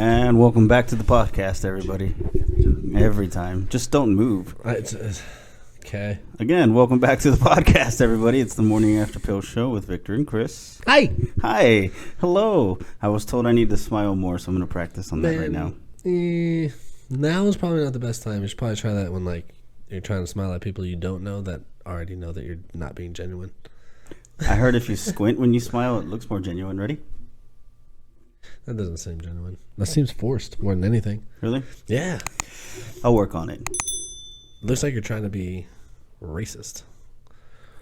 And welcome back to the podcast, everybody. Every time. Just don't move. Okay. Again, welcome back to the podcast, everybody. It's the Morning After Pill Show with Victor and Chris. Hi. Hi. Hello. I was told I need to smile more, so I'm going to practice on that right now. Now is probably not the best time. You should probably try that when you're trying to smile at people you don't know that already know that you're not being genuine. I heard if you squint when you smile, it looks more genuine. Ready? That doesn't seem genuine. That seems forced more than anything. Really? Yeah. I'll work on it. Looks like you're trying to be racist.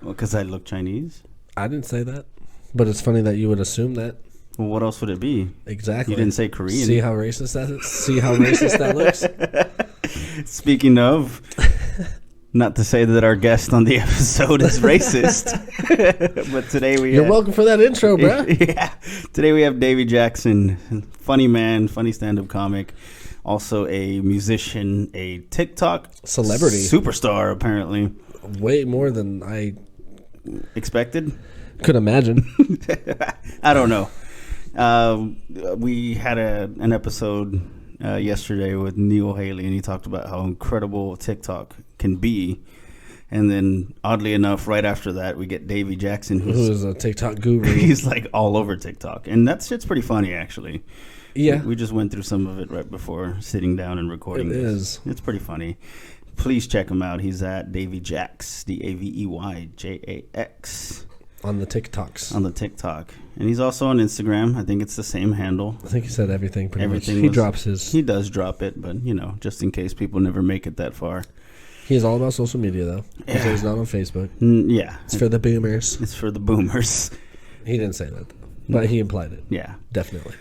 Well, because I look Chinese? I didn't say that. But it's funny that you would assume that. Well, what else would it be? Exactly. You didn't say Korean. See how racist that is? See how racist that looks? Speaking of, not to say that our guest on the episode is racist, but today You're welcome for that intro, bro. Yeah. Today we have Davey Jackson, funny man, funny stand-up comic, also a musician, a TikTok celebrity, superstar, apparently. Way more than I expected. Could imagine. I don't know. We had an episode yesterday with Neil Haley, and he talked about how incredible TikTok can be. And then, oddly enough, right after that, we get Davey Jackson, who is a TikTok guru. He's like all over TikTok, and that shit's pretty funny, actually. Yeah, we just went through some of it right before sitting down and recording. It's pretty funny. Please check him out. He's at Davey Jax, DAVEYJAX. On the TikToks. On the TikTok. And he's also on Instagram. I think it's the same handle. I think he said everything pretty much. He drops his. He does drop it, but, just in case people never make it that far. He's all about social media, though. Yeah. So he's not on Facebook. Yeah. It's for the boomers. It's for the boomers. He didn't say that, though. But he implied it. Yeah. Definitely.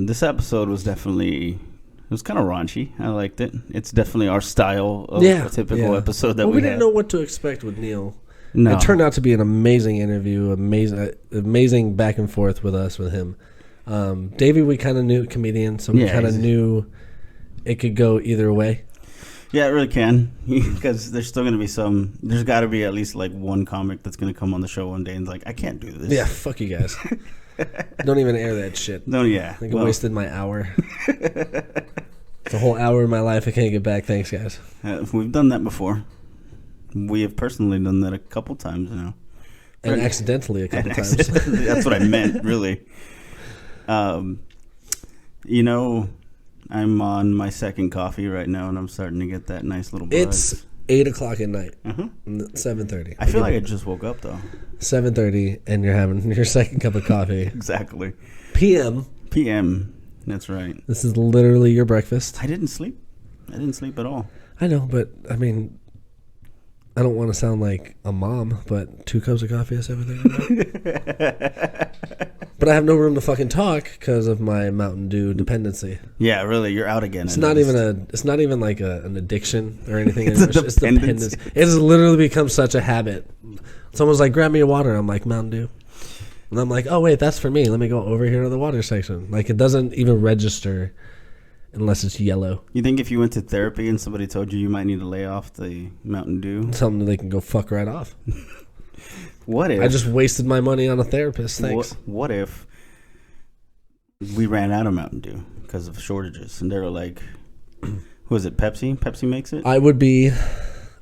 This episode was definitely... It was kind of raunchy. I liked it. It's definitely our style of a typical episode that we didn't know what to expect with Neil. No. It turned out to be an amazing interview, amazing back and forth with him. Davey, we kind of knew, comedian, so we kind of knew it could go either way. Yeah, it really can, because there's still going to be there's got to be at least like one comic that's going to come on the show one day and like, I can't do this. Yeah, fuck you guys. Don't even air that shit. No, yeah. I think I wasted my hour. It's a whole hour of my life I can't get back. Thanks, guys. We've done that before. We have personally done that a couple times now. And accidentally a couple times. That's what I meant, really. I'm on my second coffee right now, and I'm starting to get that nice little buzz. It's 8 o'clock at night. 7:30. I feel like I just woke up, though. 7:30, and you're having your second cup of coffee. Exactly. PM. That's right. This is literally your breakfast. I didn't sleep at all. I know, but, I mean... I don't want to sound like a mom, but 2 cups of coffee at 7:30. But I have no room to fucking talk because of my Mountain Dew dependency. Yeah, really, you're out again. It's not even like an addiction or anything. It's dependence. It has literally become such a habit. Someone's like, "Grab me a water." I'm like, "Mountain Dew," and I'm like, "Oh wait, that's for me. Let me go over here to the water section." Like it doesn't even register. Unless it's yellow. You think if you went to therapy and somebody told you might need to lay off the Mountain Dew? Tell them they can go fuck right off. What if... I just wasted my money on a therapist, thanks. What if we ran out of Mountain Dew because of shortages? And they were like, who is it, Pepsi? Pepsi makes it? I would be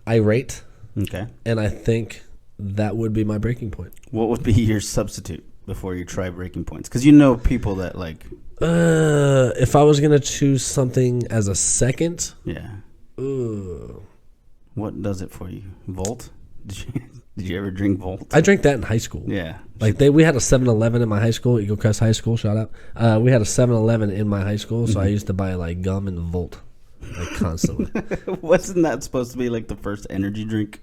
irate. Okay. And I think that would be my breaking point. What would be your substitute before you try breaking points? Because people that like... if I was gonna choose something as a second, what does it for you? Volt? Did you ever drink Volt? I drank that in high school. Yeah, like we had a 7-Eleven in my high school, Eagle Crest High School. Shout out. We had a 7-Eleven in my high school, so I used to buy like gum and Volt, like constantly. Wasn't that supposed to be like the first energy drink?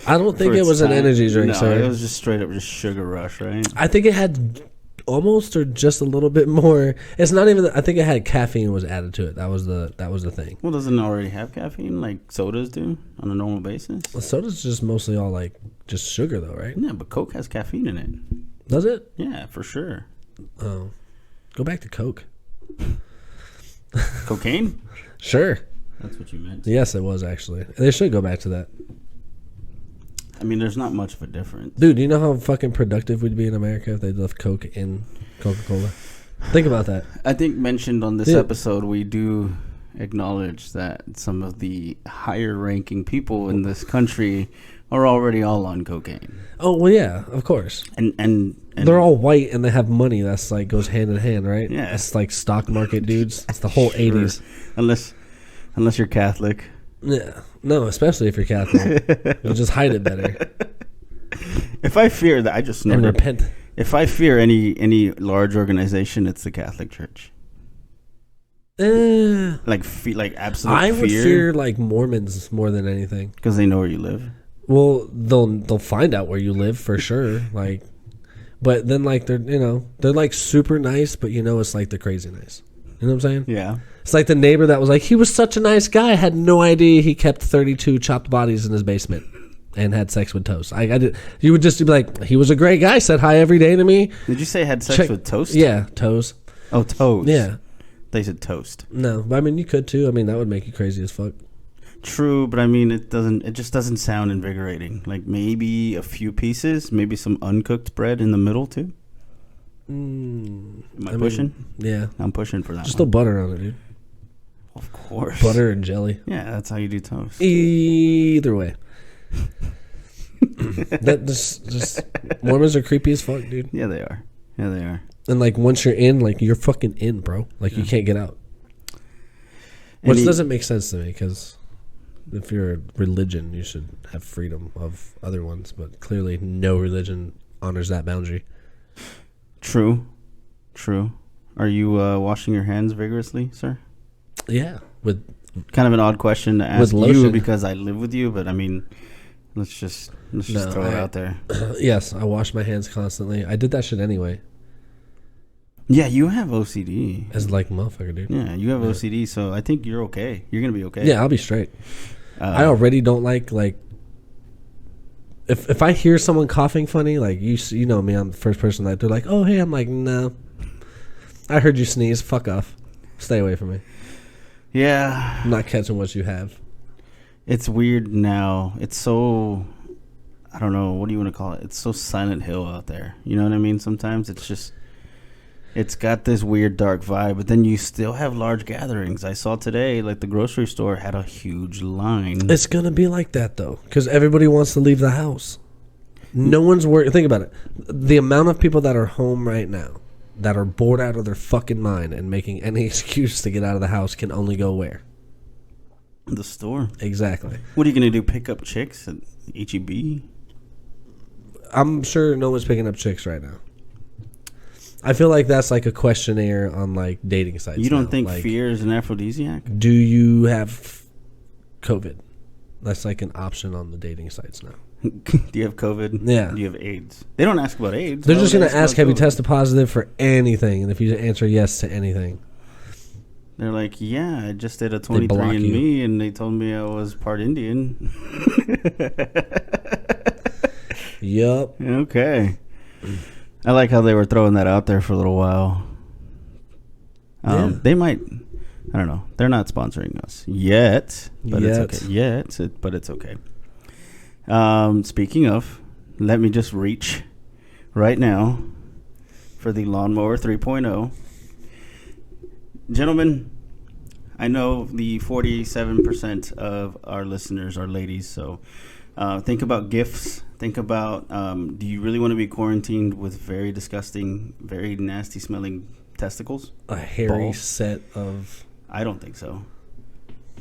I don't think it was an energy drink, sir. It was just straight up just sugar rush, right? I think it had. Almost or just a little bit more. It's not even. I think it had caffeine was added to it. That was the thing. Well, doesn't it already have caffeine like sodas do on a normal basis? Well, soda's just mostly all like just sugar though, right? Yeah, but Coke has caffeine in it. Does it? Yeah, for sure. Oh, go back to Coke. Cocaine? Sure. That's what you meant. Yes, it was actually. They should go back to that. I mean, there's not much of a difference. Dude, do you know how fucking productive we'd be in America if they left Coke in Coca-Cola? Think about that. I think mentioned on this episode, we do acknowledge that some of the higher ranking people in this country are already all on cocaine. Oh, well, yeah, of course. And they're all white and they have money. That's like goes hand in hand, right? Yeah. It's like stock market dudes. It's the whole 80s. Unless you're Catholic. Yeah. No, especially if you're Catholic. You'll just hide it better. If I fear that, I just know. And repent. If I fear any large organization, it's the Catholic Church. Like absolute fear. I would fear like Mormons more than anything because they know where you live. Well, they'll find out where you live for sure. Like, but then like they're like super nice, but it's like they're crazy nice. You know what I'm saying? Yeah. It's like the neighbor that was like, he was such a nice guy. I had no idea he kept 32 chopped bodies in his basement and had sex with toast. You would just be like, he was a great guy. Said hi every day to me. Did you say had sex with toast? Yeah, toast. Oh, toast. Yeah. They said toast. No, but I mean you could too. I mean that would make you crazy as fuck. True, but I mean it just doesn't sound invigorating. Like maybe a few pieces, maybe some uncooked bread in the middle too. Am I pushing? Yeah. I'm pushing for that. Just throw butter on it, dude. Of course. Butter and jelly. Yeah, that's how you do toast. Either way. That just Mormons are creepy as fuck, dude. Yeah, they are. And like once you're in, like you're fucking in, bro. Like you can't get out. Which doesn't make sense to me because if you're a religion, you should have freedom of other ones. But clearly, no religion honors that boundary. True. Are you washing your hands vigorously, sir? Yeah, with kind of an odd question to ask you because I live with you, but I mean, let's just throw it out there. Yes, I wash my hands constantly. I did that shit anyway. Yeah, you have OCD. As like a motherfucker, dude. Yeah, you have OCD, so I think you're okay. You're gonna be okay. Yeah, I'll be straight. I already don't like if I hear someone coughing funny, like you know me, I'm the first person that they're like, oh hey, I'm like, no. I heard you sneeze. Fuck off. Stay away from me. Yeah. I'm not catching what you have. It's weird now. It's so, I don't know, what do you want to call it? It's so Silent Hill out there. You know what I mean? Sometimes it's just, it's got this weird dark vibe, but then you still have large gatherings. I saw today, like the grocery store had a huge line. It's going to be like that, though, because everybody wants to leave the house. No one's worried. Think about it. The amount of people that are home right now that are bored out of their fucking mind and making any excuse to get out of the house can only go where? The store. Exactly. What are you going to do, pick up chicks at H-E-B? I'm sure no one's picking up chicks right now. I feel like that's like a questionnaire on like dating sites. You don't think fear is an aphrodisiac? Do you have COVID? That's like an option on the dating sites now. Do you have COVID? Yeah. Do you have AIDS? They don't ask about AIDS. They're just going to ask, have you tested positive for anything? And if you answer yes to anything. They're like, yeah, I just did a 23andMe and they told me I was part Indian. Yup. Okay. I like how they were throwing that out there for a little while. They might, I don't know. They're not sponsoring us yet, but it's okay. But it's okay. Speaking of, let me just reach right now for the Lawnmower 3.0. Gentlemen, I know the 47% of our listeners are ladies, so think about gifts. Think about, do you really want to be quarantined with very disgusting, very nasty smelling testicles? A hairy balls? Set of... I don't think so.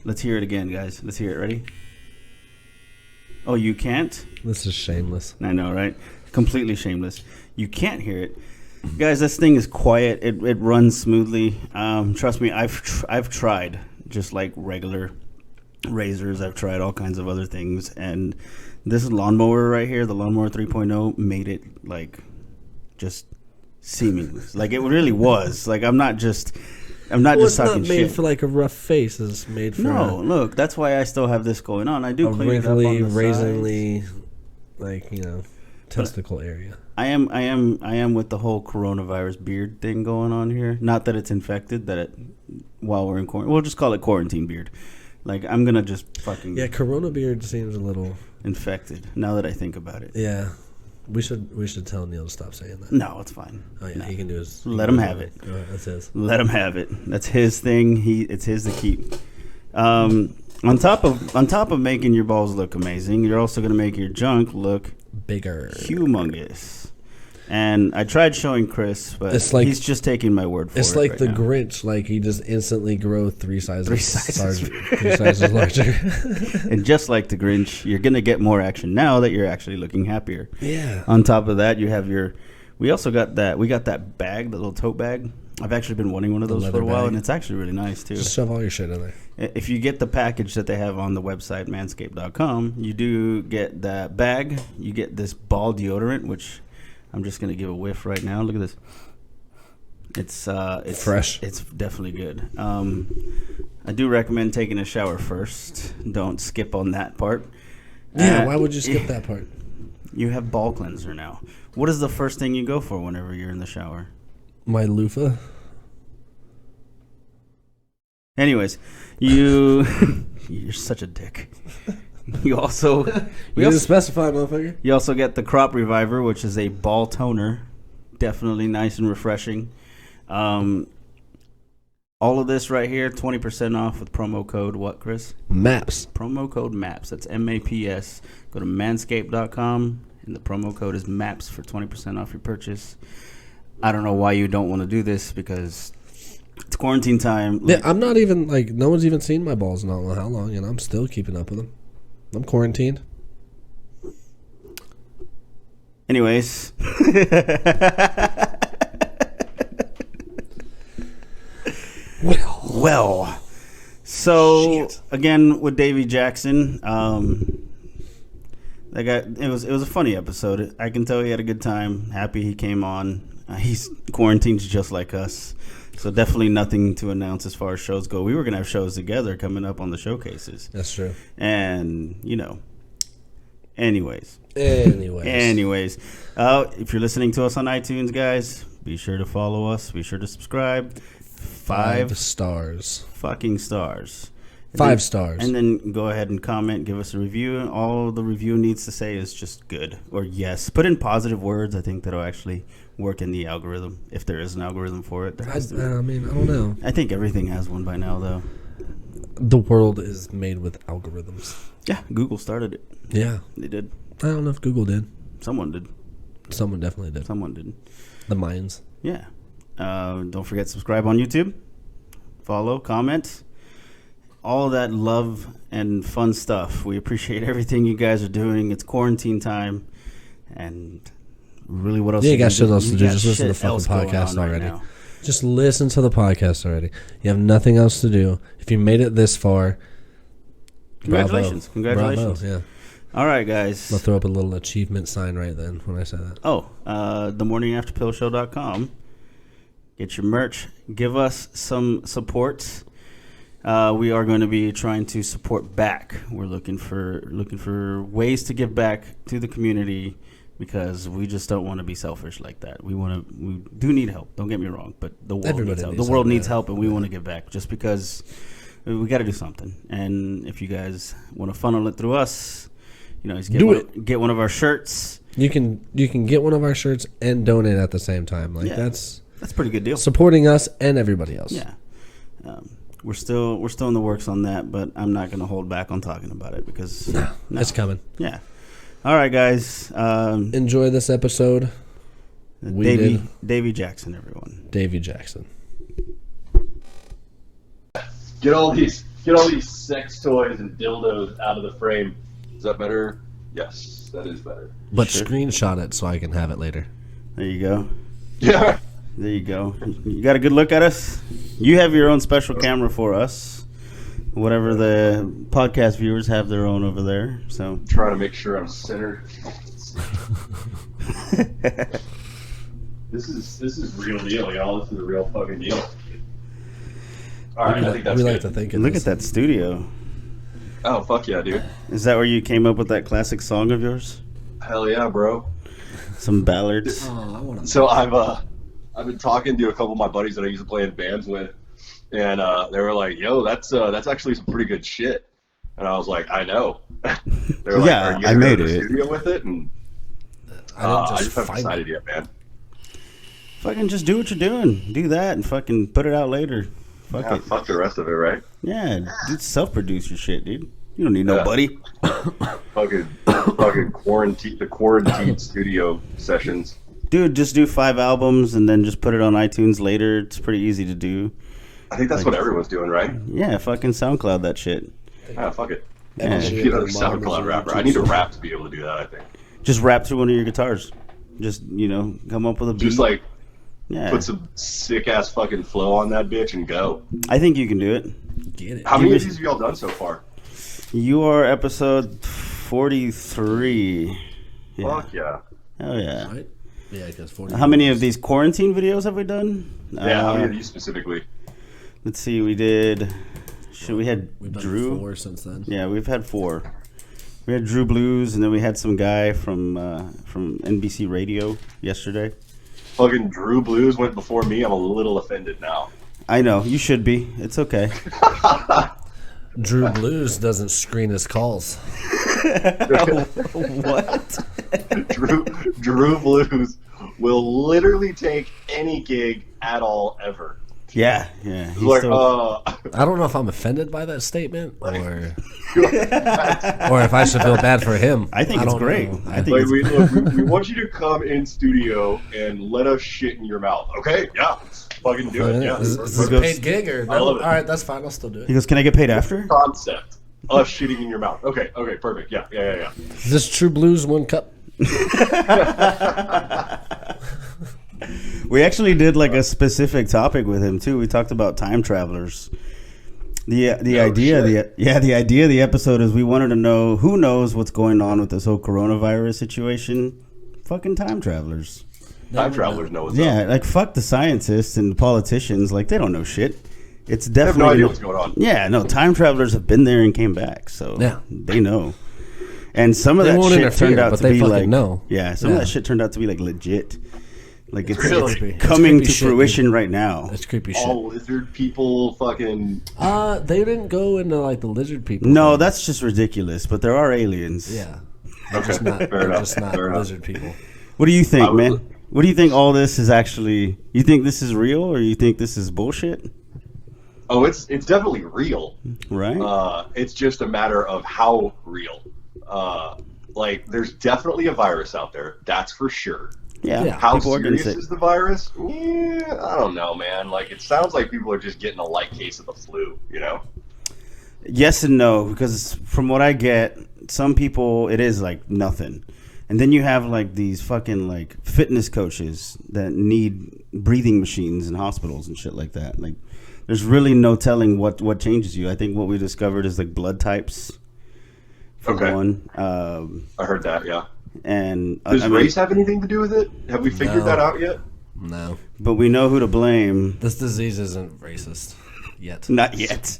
Let's hear it again, guys. Let's hear it. Ready? Oh, you can't? This is shameless. I know, right? Completely shameless. You can't hear it. Guys, this thing is quiet. It runs smoothly. Trust me, I've tried just like regular razors. I've tried all kinds of other things. And this lawnmower right here, the Lawnmower 3.0, made it like just seamless. Like it really was. Like I'm not just talking shit. It's not made for like a rough face. It's made for look, that's why I still have this going on. I do clean wrinkly, it up on the raisinly, like testicle area. I am with the whole coronavirus beard thing going on here. Not that it's infected. While we're in quarantine, we'll just call it quarantine beard. Like I'm gonna just fucking corona beard seems a little infected. Now that I think about it, yeah. We should tell Neil to stop saying that. No, it's fine. Oh yeah, he can do his. Let him have it. Go ahead, that's his. Let him have it. That's his thing. It's his to keep. On top of making your balls look amazing, you're also going to make your junk look bigger, humongous. And I tried showing Chris, but he's just taking my word for it. It's like right the now. Grinch, like he just instantly grew 3 sizes larger. And just like the Grinch, you're gonna get more action now that you're actually looking happier. Yeah. On top of that, you have we got that bag, the little tote bag. I've actually been wanting one of those for a while, and it's actually really nice too. Just shove all your shit in there. If you get the package that they have on the website, manscaped.com, you do get that bag. You get this ball deodorant, which I'm just going to give a whiff right now. Look at this. It's fresh. It's definitely good. I do recommend taking a shower first. Don't skip on that part. Yeah, why would you skip that part? You have ball cleanser now. What is the first thing you go for whenever you're in the shower? My loofah. Anyways, you're such a dick. You also specify, motherfucker. You also get the Crop Reviver, which is a ball toner, definitely nice and refreshing. All of this right here, 20% off with promo code what, Chris? MAPS. Promo code MAPS. That's MAPS. Go to manscaped.com, and the promo code is MAPS for 20% off your purchase. I don't know why you don't want to do this because it's quarantine time. Yeah, I'm not even no one's even seen my balls in I don't know how long, and I'm still keeping up with them. I'm quarantined. Anyways. Well. So again with Davey Jackson, that guy. It was a funny episode. I can tell he had a good time. Happy he came on. He's quarantined just like us. So definitely nothing to announce as far as shows go. We were gonna have shows together coming up on the showcases. That's true. And anyways, if you're listening to us on iTunes, guys, be sure to follow us. Be sure to subscribe. 5 stars. Fucking stars. 5 stars. And then go ahead and comment, give us a review. All the review needs to say is just good or yes. Put in positive words. I think that'll actually work in the algorithm, if there is an algorithm for it. I don't know. I think everything has one by now, though. The world is made with algorithms. Yeah, Google started it. Yeah. They did. I don't know if Google did. Someone did. Someone definitely did. Someone did. The Mayans. Yeah. Don't forget to subscribe on YouTube. Follow, comment. All that love and fun stuff. We appreciate everything you guys are doing. It's quarantine time. And really, what else? Yeah, you got shit else to do. Just listen to the fucking fucking podcast already. Right, just listen to the podcast already. You have nothing else to do. If you made it this far, congratulations. Bravo. Congratulations. Bravo, yeah. All right, guys. I'll throw up a little achievement sign right then when I say that. Oh, themorningafterpillshow.com. Get your merch. Give us some support. We are going to be trying to support back. We're looking for ways to give back to the community because we just don't want to be selfish like that. We do need help. Don't get me wrong, but the world needs help. The world needs help, and we want to give back just because we got to do something. And if you guys want to funnel it through us, get one of our shirts. You can get one of our shirts and donate at the same time. That's a pretty good deal. Supporting us and everybody else. Yeah. We're still in the works on that, but I'm not going to hold back on talking about it because no, it's coming. Yeah. All right, guys. Enjoy this episode. Davey Jackson, everyone. Davey Jackson. Get all these sex toys and dildos out of the frame. Is that better? Yes, that is better. But screenshot it so I can have it later. There you go. Yeah. There you go. You got a good look at us? You have your own special camera for us. Whatever the podcast viewers have their own over there. So I'm trying to make sure I'm centered. This is real deal, y'all. This is a real fucking deal. All right, I think that's good. To think Look at that studio. Oh, fuck yeah, dude. Is that where you came up with that classic song of yours? Hell yeah, bro. Some ballads. So I've been talking to a couple of my buddies that I used to play in bands with, and they were like, "Yo, that's actually some pretty good shit." And I was like, "I know." They were like, yeah, "Are you I gonna made go to the it. studio with it?" And I just haven't decided yet, man. Fucking just do what you're doing. Do that and fucking put it out later. Fuck it. Fuck the rest of it, right? Yeah, dude, self-produce your shit, dude. You don't need nobody. fucking quarantine studio sessions. Dude, just do 5 albums and then just put it on iTunes later. It's pretty easy to do. I think that's what everyone's doing, right? Yeah, fucking SoundCloud that shit. Ah, fuck it. Yeah. Be another SoundCloud rapper. I need a rap to be able to do that, I think. Just rap through one of your guitars. Just, come up with a beat. Just like yeah. put some sick ass fucking flow on that bitch and go. I think you can do it. Get it. How many of these have y'all done so far? You are episode 43. Yeah. Fuck yeah. Oh yeah. Right? Yeah, because 40. How many of these quarantine videos have we done? Yeah, how many of these specifically? Let's see. We had We've done Drew. 4 since then. Yeah, we've had 4. We had Drew Blues, and then we had some guy from NBC Radio yesterday. Fucking Drew Blues went before me. I'm a little offended now. I know, you should be. It's okay. Drew Blues doesn't screen his calls. What? Drew Blues will literally take any gig at all ever. Yeah, yeah. He's like, I don't know if I'm offended by that statement or if I should feel bad for him. I think it's great. I think we want you to come in studio and let us shit in your mouth. Okay? Yeah. Let's fucking do it. Yeah. Is this a paid gig or no? I love it. All right, that's fine. I'll still do He it. goes, can I get paid after? Concept. Us shitting in your mouth. Okay, perfect. Yeah. Is this True Blues 1 cup? We actually did like a specific topic with him too. We talked about time travelers. The idea of the episode is we wanted to know who knows what's going on with this whole coronavirus situation. Fucking time travelers. Time travelers know what's Yeah, up. like fuck the scientists and the politicians. Like they don't know shit. It's They have definitely no idea what's going on. Yeah, no, time travelers have been there and came back, so Yeah. they know. And some of They that won't shit interfere, turned out but to they be fucking like know. Yeah, some of Yeah. that shit turned out to be like legit. Like it's Really? coming creepy to shit, fruition right now. That's creepy shit. All lizard people fucking... They didn't go into like the lizard people. No, thing. that's just ridiculous. But there are aliens. Yeah. They're just not, Fair they're enough, just not fair enough. lizard people. What do you think, I would- man? What do you think all this is actually? You think this is real, or you think this is bullshit? Oh, it's definitely real. Right? It's just a matter of how real. Like, there's definitely a virus out there. That's for sure. Yeah. How people are getting serious sick. is the virus? Yeah, I don't know, man. Like, it sounds like people are just getting a light case of the flu, you know? Yes and no, because from what I get, some people it is like nothing, and then you have like these fucking like fitness coaches that need breathing machines in hospitals and shit like that. Like, there's really no telling what changes you. I think what we discovered is like blood types. For one, I heard that, yeah. and Does race have anything to do with it? Have we figured No. that out yet? No. but we know who to blame. This disease isn't racist yet. Not yet,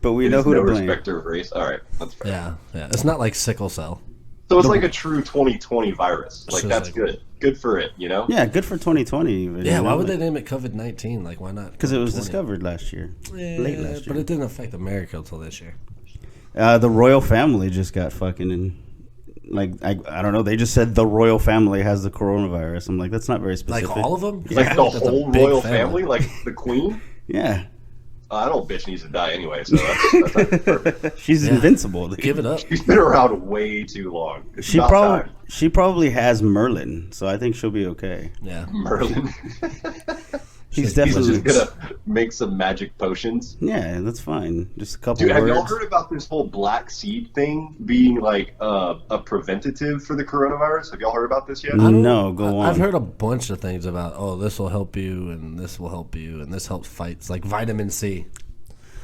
but we know There's who no to blame. respecter of race. All right, that's fair. Yeah. It's not like sickle cell. So it's like a true 2020 virus. Like, So that's like- good. Good for it, you know? Yeah, good for 2020. Yeah, why would they name it COVID-19? Like, why not? Because it was 20? discovered last year, late last But year. it didn't affect America until this year. The royal family just got fucking in. Like, I don't know. They just said the royal family has the coronavirus. I'm like, that's not very specific. Like all of them? Yeah. Like the That's a whole big royal family? Like the queen? Yeah. That old bitch needs to die anyway, so that's actually perfect. She's Yeah. invincible. Dude. Give it up. She's been around way too long. It's She about probably has Merlin, so I think she'll be okay. Yeah. time. Merlin. He's He's definitely just gonna make some magic potions. yeah, that's fine. Just a couple Dude, have words. y'all heard about this whole black seed thing being like a preventative for the coronavirus? Have y'all heard about this yet? No, go on. I've heard a bunch of things about, this will help you, and this will help you, and this helps fights, like vitamin C.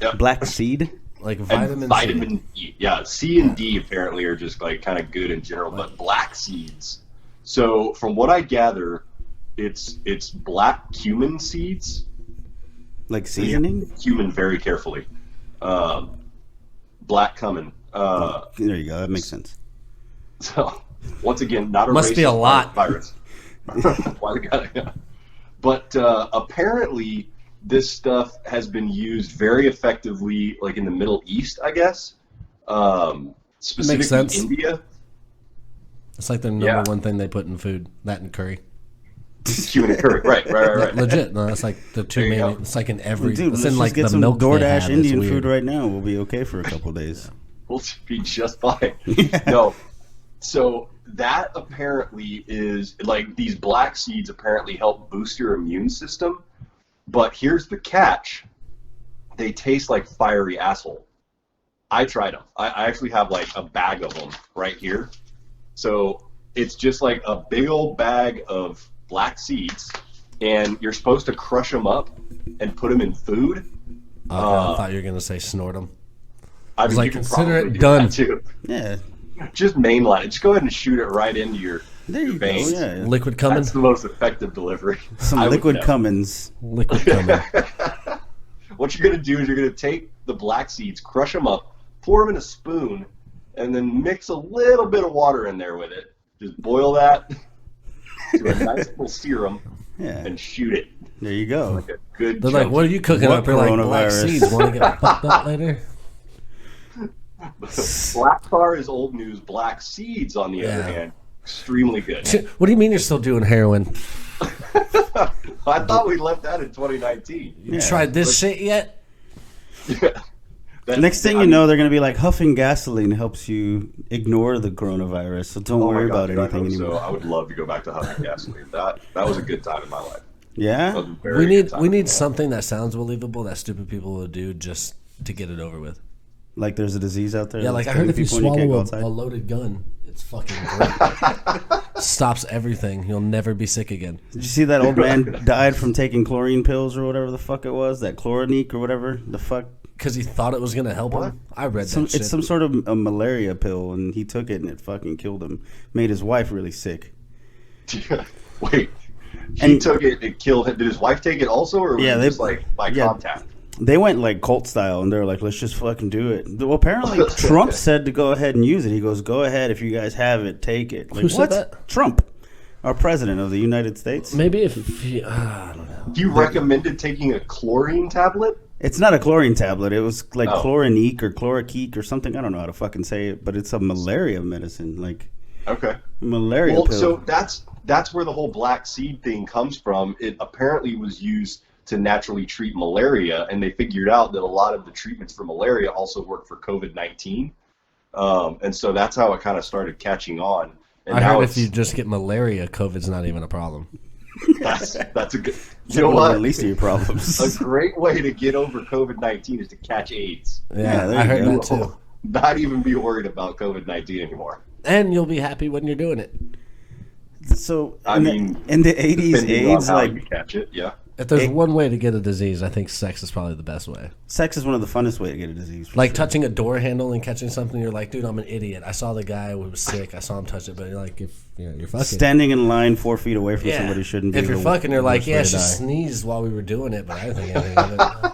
Yep. Black seed. Like And vitamin C. vitamin E. Yeah, C and D apparently are just like kind of good in general, but black seeds. So from what I gather, it's black cumin seeds. Like seasoning. Cumin very carefully. Black cumin. There you go. That makes sense. So once again, not a Must be a racist lot. virus. Why we got it? But apparently, this stuff has been used very effectively, like in the Middle East, I guess. Specifically sense. India. It's like the number one thing they put in food. That and curry. Cumin and curry, right. Legit. No, that's like the two main. It's like in every. Dude, it's let's in like get the some milk. DoorDash Indian food right now. We'll be okay for a couple days. We'll be just fine. No, so that apparently is like these black seeds apparently help boost your immune system, but here's the catch: they taste like fiery asshole. I tried them. I actually have like a bag of them right here. So it's just like a big old bag of black seeds, and you're supposed to crush them up and put them in food. I thought you were gonna say snort them. I was like, consider it done. Too. Yeah. Just mainline it. Just go ahead and shoot it right into your veins. Go, yeah. Liquid Cummins. That's the most effective delivery. Some liquid Cummins. Liquid Cummins. What you're gonna do is you're gonna take the black seeds, crush them up, pour them in a spoon, and then mix a little bit of water in there with it. Just boil that to a nice little serum and shoot it. There you go. Like a good They're like, what are you cooking up? They're like, black seeds. Want to get fucked up later? Black tar is old news. Black seeds, on the other hand, extremely good. What do you mean you're still doing heroin? I thought we left that in 2019. You tried this shit yet? Next thing you know, they're going to be like, huffing gasoline helps you ignore the coronavirus, so don't worry about anything anymore. So I would love to go back to huffing gasoline. That was a good time in my life. Yeah? We need something that sounds believable that stupid people will do just to get it over with. Like there's a disease out there? Yeah, like I heard if you swallow a loaded gun, it's fucking great. Stops everything. You'll never be sick again. Did you see that old man died from taking chlorine pills or whatever the fuck it was? That Chlorinique or whatever the fuck? Because he thought it was going to help him? I read that shit. It's some sort of a malaria pill, and he took it, and it fucking killed him. Made his wife really sick. Wait. He took it, it killed him. Did his wife take it also, or was it just like by contact? They went like cult style, and they were like, let's just fucking do it. Well, apparently Trump said to go ahead and use it. He goes, go ahead, if you guys have it, take it. Like, who said that? Trump, our president of the United States. Maybe if he, I don't know. You recommended taking a chlorine tablet? It's not a chlorine tablet. It was like Chlorinique or Chloroquine or something. I don't know how to fucking say it, but it's a malaria medicine. Like, malaria pill. So that's where the whole black seed thing comes from. It apparently was used to naturally treat malaria, and they figured out that a lot of the treatments for malaria also work for COVID-19. And so that's how it kind of started catching on. And I heard if you just get malaria, COVID's not even a problem. That's a good. You know what? At least of your problems. A great way to get over COVID-19 is to catch AIDS. Yeah, I heard that too. Not even be worried about COVID-19 anymore. And you'll be happy when you're doing it. So in the 80s, AIDS you catch it, yeah. If there's one way to get a disease, I think sex is probably the best way. Sex is one of the funnest way to get a disease. Like touching a door handle and catching something, you're like, dude, I'm an idiot. I saw the guy who was sick. I saw him touch it, but you're like, if you're fucking. Standing in line 4 feet away from somebody shouldn't be. If you're fucking, you're like, yeah, she sneezed while we were doing it, but I didn't think anything of it.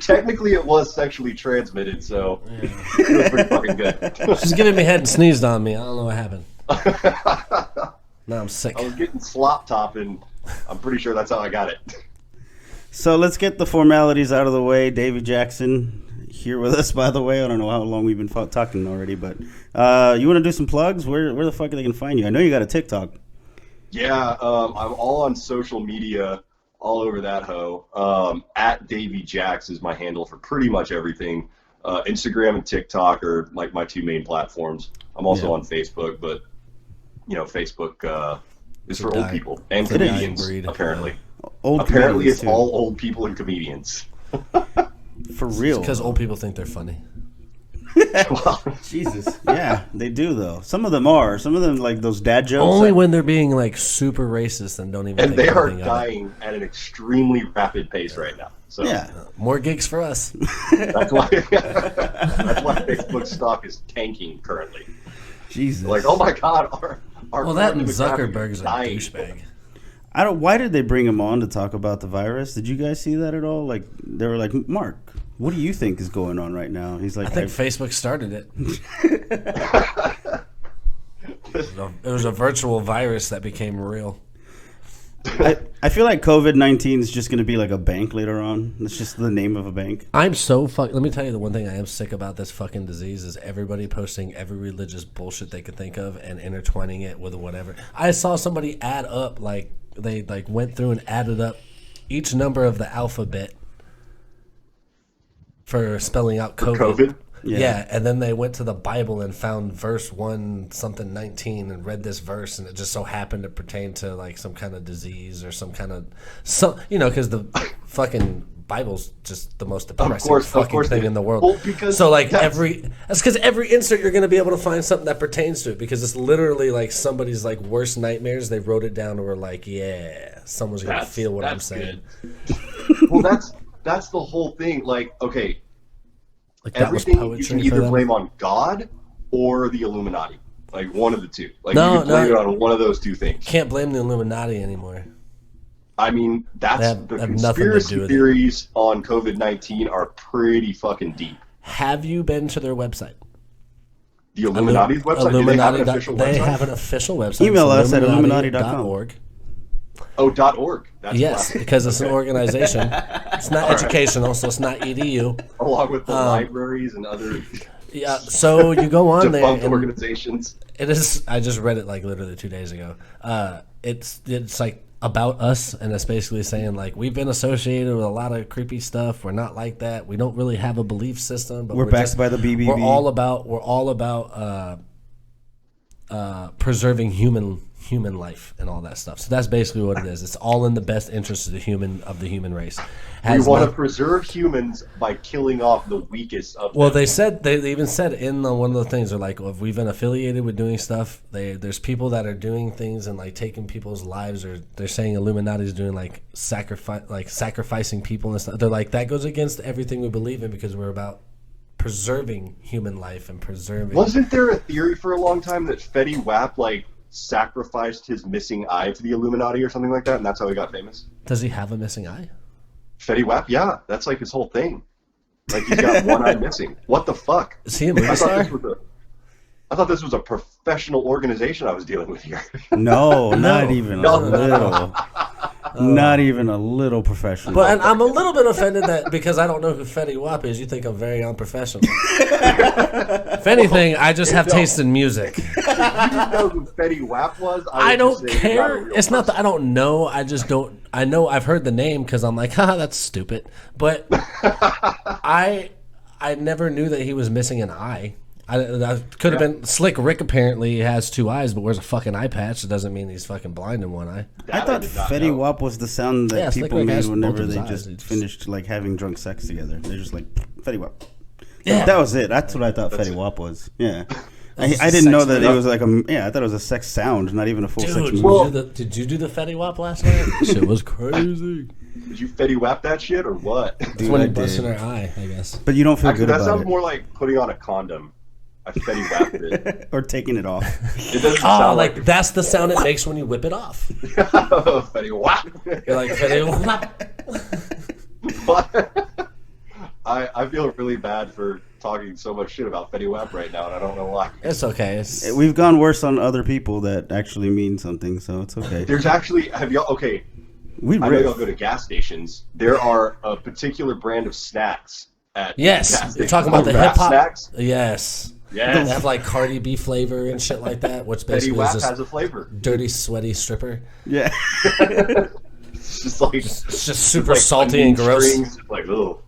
Technically, it was sexually transmitted, so it was pretty fucking good. She's giving me head and sneezed on me. I don't know what happened. Now I'm sick. I was getting slop top, and I'm pretty sure that's how I got it. So let's get the formalities out of the way. Davey Jackson here with us, by the way. I don't know how long we've been talking already, but you want to do some plugs? Where the fuck are they going to find you? I know you got a TikTok. Yeah, I'm all on social media, all over that hoe. At Davey Jax is my handle for pretty much everything. Instagram and TikTok are like my two main platforms. I'm also on Facebook, but Facebook is for old people and comedians, apparently. Apparently, it's all old people and comedians. For real. Because old people think they're funny. Well, Jesus. Yeah, they do, though. Some of them are. Some of them, like those dad jokes. Only when they're being, like, super racist and don't even and think they are anything dying at an extremely rapid pace right now. So more gigs for us. That's why Facebook stock is tanking currently. Jesus. Like, oh my God, our that and Zuckerberg's a douchebag. Why did they bring him on to talk about the virus? Did you guys see that at all? Like, they were like, Mark, what do you think is going on right now? He's like, I think Facebook started it. It was a virtual virus that became real. I feel like COVID-19 is just going to be like a bank later on. It's just the name of a bank. I'm so let me tell you the one thing I am sick about this fucking disease is everybody posting every religious bullshit they could think of and intertwining it with whatever. I saw somebody add up, like, they like went through and added up each number of the alphabet for spelling out COVID. Yeah, and then they went to the Bible and found verse 1 something 19 and read this verse, and it just so happened to pertain to like some kind of disease or some kind of because the fucking Bible's just the most depressing fucking thing in the world. Well, so like that's because every insert you're going to be able to find something that pertains to it, because it's literally like somebody's like worst nightmares. They wrote it down and were like, yeah, someone's going to feel what I'm saying. Well, that's the whole thing. Like, okay. Like everything you can either blame on God or the Illuminati, like one of the two. Like you can blame it on one of those two things. Can't blame the Illuminati anymore. I mean, the conspiracy theories on COVID-19 are pretty fucking deep. Have you been to their website? The Illuminati's website? They have an official website. Email us at illuminati.org. Oh, .org. That's yes, because it's an organization. It's not educational, so it's not edu. Along with the libraries and other. Yeah, so you go on there. Defunct organizations. It is. I just read it like literally 2 days ago. It's like about us, and it's basically saying like we've been associated with a lot of creepy stuff. We're not like that. We don't really have a belief system, but we're backed by the BBB. We're all about preserving human life and all that stuff. So that's basically what it is. It's all in the best interest of the human race. We want to preserve humans by killing off the weakest of them. Well, they even said in one of the things, they're like, well, if we've been affiliated with doing stuff, there's people that are doing things and like taking people's lives, or they're saying Illuminati's doing like sacrificing people and stuff. They're like, that goes against everything we believe in, because we're about preserving human life and preserving. Wasn't there a theory for a long time that Fetty Wap like sacrificed his missing eye to the Illuminati or something like that, and that's how he got famous? Does he have a missing eye? Fetty Wap, yeah, that's like his whole thing. Like he's got one eye missing. What the fuck? Is he a movie star? I thought this was a professional organization I was dealing with here. No, not even a little. Not even a little professional. But I'm a little bit offended that because I don't know who Fetty Wap is, you think I'm very unprofessional. If anything, I just have taste in music. If you didn't know who Fetty Wap was, I don't care. It's not that I don't know. I just don't. I know I've heard the name because I'm like, haha, that's stupid. But I never knew that he was missing an eye. I could have been Slick Rick. Apparently, has 2 eyes, but wears a fucking eye patch. It doesn't mean he's fucking blind in one eye. I thought Fetty Wap was the sound that people made whenever they just finished like having drunk sex together. They're just like Fetty Wap. Yeah, that was it. That's what I thought Fetty Wap was. Yeah, I didn't know that it was like I thought it was a sex sound, not even a full sex movie. Did you do the Fetty Wap last night? Shit was crazy. Did you Fetty Wap that shit or what? It's when he busts in her eye, I guess. But you don't feel good about it. That sounds more like putting on a condom. I Fetty Wap it. Or taking it off. It doesn't sound like that's the sound it makes when you whip it off. Fetty Wap. You're like Fetty Wap. I feel really bad for talking so much shit about Fetty Wap right now, and I don't know why. It's okay. We've gone worse on other people that actually mean something, so it's okay. There's actually I know y'all go to gas stations. There are a particular brand of snacks at gas you're talking about the hip hop snacks. Yes. They have like Cardi B flavor and shit like that, which basically Fetty Wap has a flavor. Dirty, sweaty stripper. Yeah. It's just like it's just super salty and gross. Strings, like No,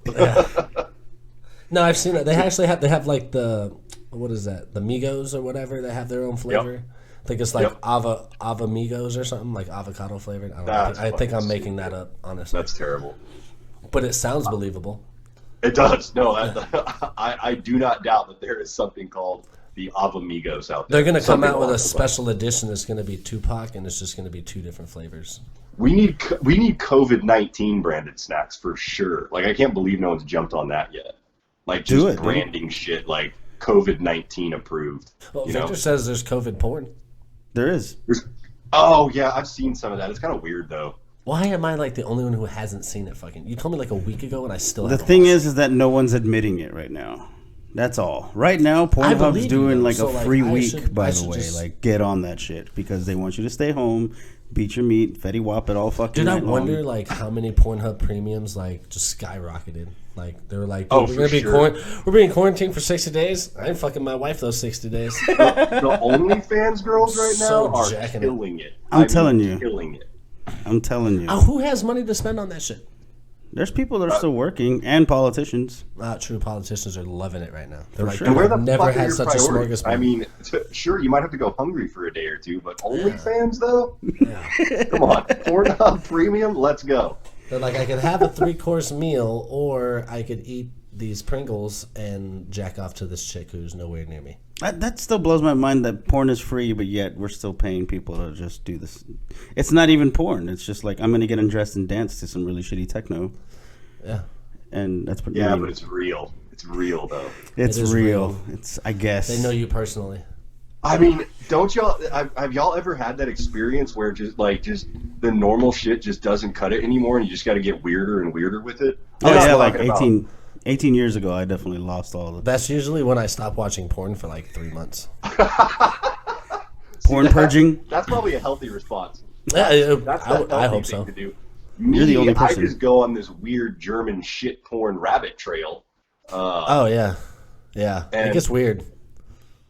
I've seen it. They actually have like the what is that? The Migos or whatever. They have their own flavor. Yep. I think it's like Ava Migos or something, like avocado flavored. I think I'm making that up, honestly. That's terrible. But it sounds believable. It does. No, I do not doubt that there is something called the Avamigos out there. They're going to come out with a special edition that's going to be Tupac, and it's just going to be 2 different flavors. We need COVID-19 branded snacks for sure. Like, I can't believe no one's jumped on that yet. Like, just branding shit like COVID-19 approved. Well, Victor says there's COVID porn. There is. Oh, yeah, I've seen some of that. It's kind of weird, though. Why am I like the only one who hasn't seen it? Fucking, you told me like a week ago, and I still. The thing is that no one's admitting it right now. That's all. Right now, Pornhub's doing like a free week. By the way, like get on that shit because they want you to stay home. beat your meat, Fetty Wap it all fucking Dude, I night wonder long. like how many Pornhub premiums like just skyrocketed. Like they were like, Oh, we're for we're being quarantined for 60 days. I ain't fucking my wife those 60 days. The OnlyFans girls right So now are jacking killing it. I'm telling you. Killing it. I'm telling you. Oh, who has money to spend on that shit? There's people that are still working and politicians. True, politicians are loving it right now. They're like, sure. And where the I've never fuck are had your such a priorities? smorgasbord. I mean, sure, you might have to go hungry for a day or two, but OnlyFans though? Yeah. Come on, Pornhub Premium, let's go. They're like, I could have a 3-course meal, or I could eat these Pringles and jack off to this chick who's nowhere near me. That still blows my mind that porn is free, but yet we're still paying people to just do this. It's not even porn. It's just like, I'm going to get undressed and dance to some really shitty techno. Yeah. And that's pretty. Yeah, but it's real. It's real though. It's It is real. real. It's, I guess. They know you personally. I mean, don't y'all? Have y'all ever had that experience where just the normal shit just doesn't cut it anymore, and you just got to get weirder and weirder with it? Oh, I'm not yeah, like talking about- 18 years ago, I definitely lost all of that. That's usually when I stop watching porn for like 3 months. Porn purging? That's probably a healthy response. Yeah, That's I the healthy hope thing so. to do. Me, You're the only I person. just go on this weird German shit porn rabbit trail. Oh yeah, yeah. And- it gets weird.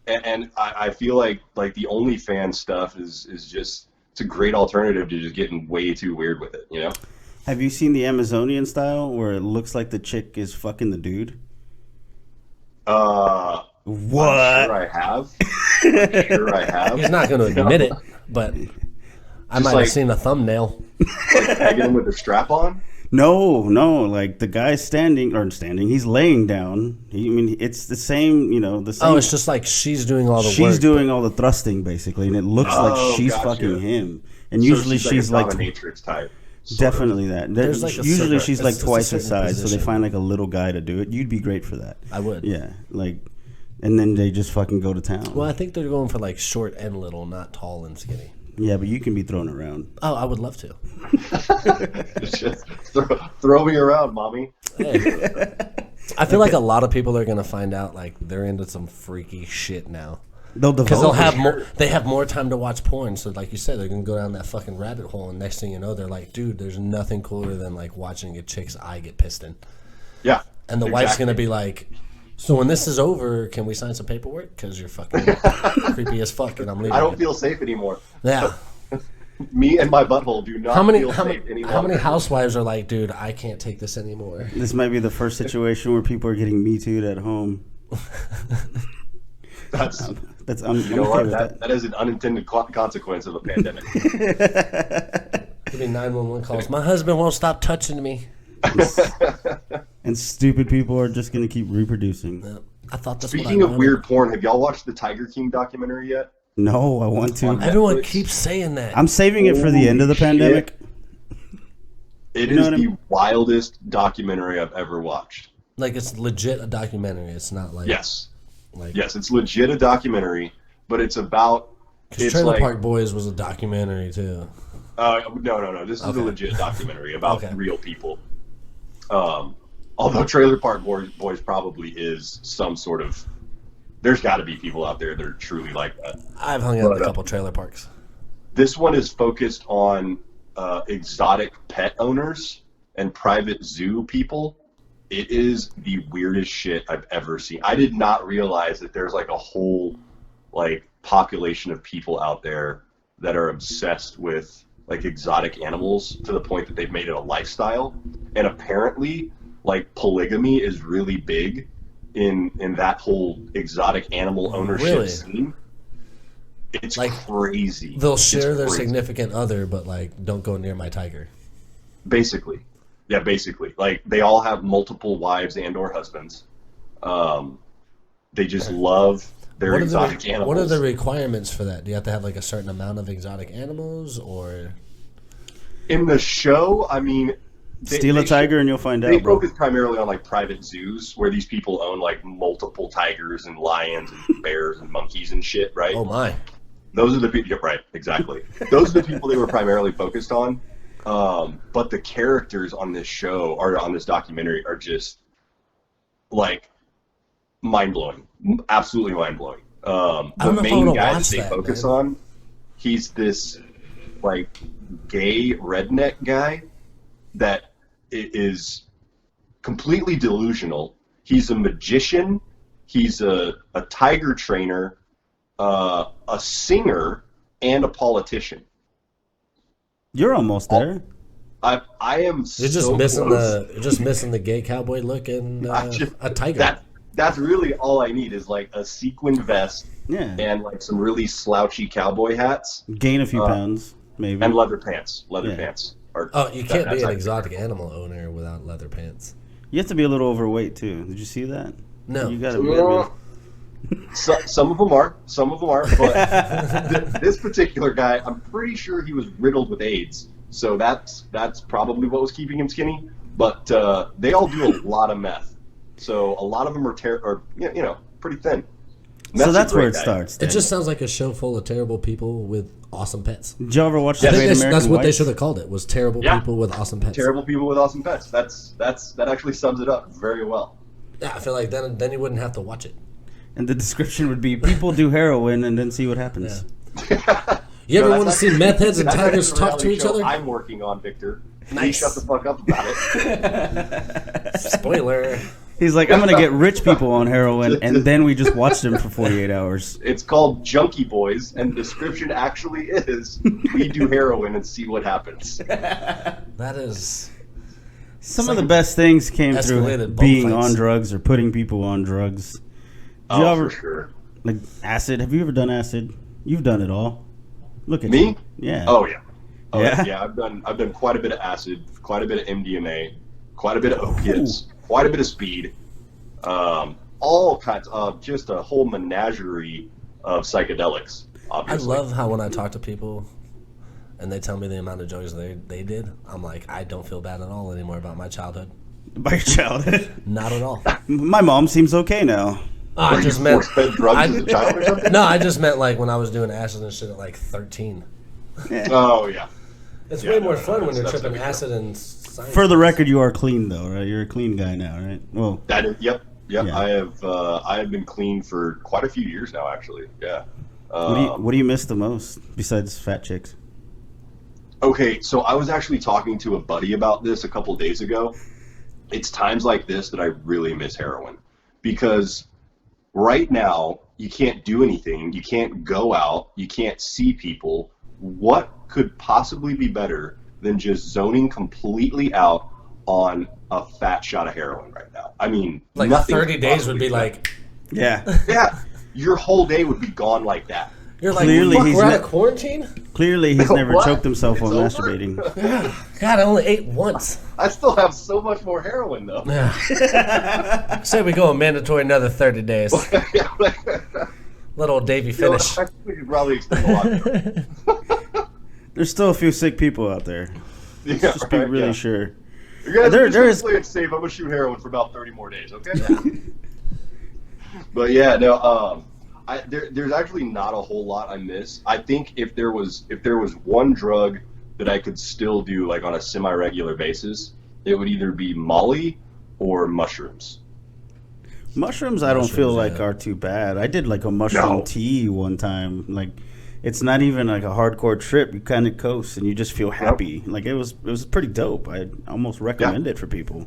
And I feel like the OnlyFans stuff is just, it's a great alternative to just getting way too weird with it, you know? Have you seen the Amazonian style where it looks like the chick is fucking the dude? What? I'm sure I have. I'm sure I have. He's not going to admit it, but I might like- have seen a thumbnail. Like tagging him with a strap on. No, like the guy's standing, he's laying down. It's the same, the same. Oh, it's just like she's doing all the work. She's doing all the thrusting basically, and it looks like she's gotcha. fucking him. And So usually she's like like a dominatrix type. sort of. definitely that. There's like a Usually certain- she's like it's a twice her certain size, so they position. find like a little guy to do it. You'd be great for that. I would. Yeah, like, and then they just fucking go to town. Well, I think they're going for like short and little, not tall and skinny. Yeah, but you can be thrown around. Oh, I would love to. Just throw me around, mommy. Hey. I feel like a lot of people are going to find out like they're into some freaky shit now. They'll Because devote. they'll have more. They have more time to watch porn. So, like you said, they're gonna go down that fucking rabbit hole, and next thing you know, they're like, "Dude, there's nothing cooler than like watching a chick's eye get pissed in." Yeah. And the wife's gonna be like, "So when this is over, can we sign some paperwork? Because you're fucking creepy as fuck, and I'm leaving." I don't feel safe anymore. Yeah. Me and my butthole do not feel safe any how many longer. housewives are like, "Dude, I can't take this anymore." This might be the first situation where people are getting Me Too'd at home. That's, I'm you know okay what? with that. That is an unintended consequence of a pandemic. Give me 911 calls. My husband won't stop touching me. And stupid people are just going to keep reproducing. Yeah. I thought that's Speaking what I of wanted. weird porn, have y'all watched the Tiger King documentary yet? No, I want to. Everyone Netflix. keeps saying that. I'm saving it for the end of the Holy pandemic. It You know is what I the mean? wildest documentary I've ever watched. Like it's legit a documentary. It's not like Yes. like Yes, it's legit a documentary, but it's about... Because It's Trailer like... Park Boys was a documentary too. No. This is Okay. a legit documentary about Okay. real people. Although Trailer Park Boys probably is some sort of... There's got to be people out there that are truly like that. I've hung out at But, a couple trailer parks. This one is focused on exotic pet owners and private zoo people. It is the weirdest shit I've ever seen. I did not realize that there's like a whole like population of people out there that are obsessed with like exotic animals to the point that they've made it a lifestyle. And apparently, like polygamy is really big in that whole exotic animal ownership Really? scene. It's Like, crazy. They'll share It's their crazy. significant other, but like don't go near my tiger. Basically. Yeah, basically. Like, they all have multiple wives and or husbands. They just love their exotic animals. What are the requirements for that? Do you have to have like a certain amount of exotic animals, or In the show, I mean... Steal a tiger and you'll find They out, bro. focus primarily on, like, private zoos, where these people own, like, multiple tigers and lions and bears and monkeys and shit, right? oh my? Those are the people... Yeah, right, exactly. Those are the people they were primarily focused on. But the characters on this show, or on this documentary, are just, like, mind-blowing. Absolutely mind-blowing. I The don't know if I main wanna guy that watch they that, focus man. on, he's this like gay redneck guy that is completely delusional. He's a magician. He's a tiger trainer, a singer, and a politician. You're almost there. I am. You're just missing the gay cowboy look and a tiger. That's really all I need is like a sequined vest and like some really slouchy cowboy hats. Gain a few pounds, maybe. And leather pants. Pants. You can't be an exotic animal owner without leather pants. You have to be a little overweight too. Did you see that? No. You gotta some of them are. But this particular guy, I'm pretty sure he was riddled with AIDS. So that's probably what was keeping him skinny. But they all do a lot of meth. So a lot of them are pretty thin. So that's where it starts. It just sounds like a show full of terrible people with awesome pets. Did you ever watch the Great American That's what Whites? they should have called it. Was terrible people with awesome pets. Terrible people with awesome pets. That actually sums it up very well. Yeah, I feel like then you wouldn't have to watch it. And the description would be people do heroin and then see what happens. Yeah. You ever want to see meth heads and tigers talk to each other? I'm working on, Victor. Nice. Shut the fuck up about it. Spoiler. He's like, I'm going to get rich people on heroin, and then we just watch them for 48 hours. It's called Junkie Boys, and the description actually is, we do heroin and see what happens. That is... Some of the best things came through being on drugs or putting people on drugs. For sure. Like acid. Have you ever done acid? You've done it all. Look at me. You. Yeah. Oh yeah. Yeah. Yeah. I've done quite a bit of acid, quite a bit of MDMA, quite a bit of opiates, quite a bit of speed, all kinds of just a whole menagerie of psychedelics. Obviously. I love how when I talk to people and they tell me the amount of drugs they did, I'm like, I don't feel bad at all anymore about my childhood. By your childhood? Not at all. My mom seems okay now. I just meant drugs as a child or something? No, I just meant like when I was doing acid and shit at like 13. Yeah. Oh yeah. It's way more fun when you're tripping acid and science. For the record, you are clean though, right? You're a clean guy now, right? Well, Yep. Yeah. I have been clean for quite a few years now, actually. Yeah. What do you miss the most besides fat chicks? Okay, so I was actually talking to a buddy about this a couple days ago. It's times like this that I really miss heroin because right now you can't do anything. You can't go out. You can't see people. What could possibly be better than just zoning completely out on a fat shot of heroin right now? I mean, like 30 days would be like... Yeah. Yeah. Your whole day would be gone like that. You're like, Clearly fuck, he's we're out not- of quarantine? Clearly, he's never What? choked himself It's while over? masturbating. God, I only ate once. I still have so much more heroin, though. Yeah. Say we go a mandatory another 30 days. Let old Davey finish. I think we could probably extend a lot. There's still a few sick people out there. Yeah, Just be right, really yeah. sure. You guys There is- play it safe. I'm gonna shoot heroin for about 30 more days, okay? But yeah, no. There's actually not a whole lot I miss. I think if there was one drug that I could still do like on a semi-regular basis, it would either be Molly or mushrooms. Mushrooms, I don't feel like yeah. are too bad. I did like a mushroom tea one time. Like, it's not even like a hardcore trip. You kind of coast and you just feel happy. Like it was pretty dope. I almost recommend it for people.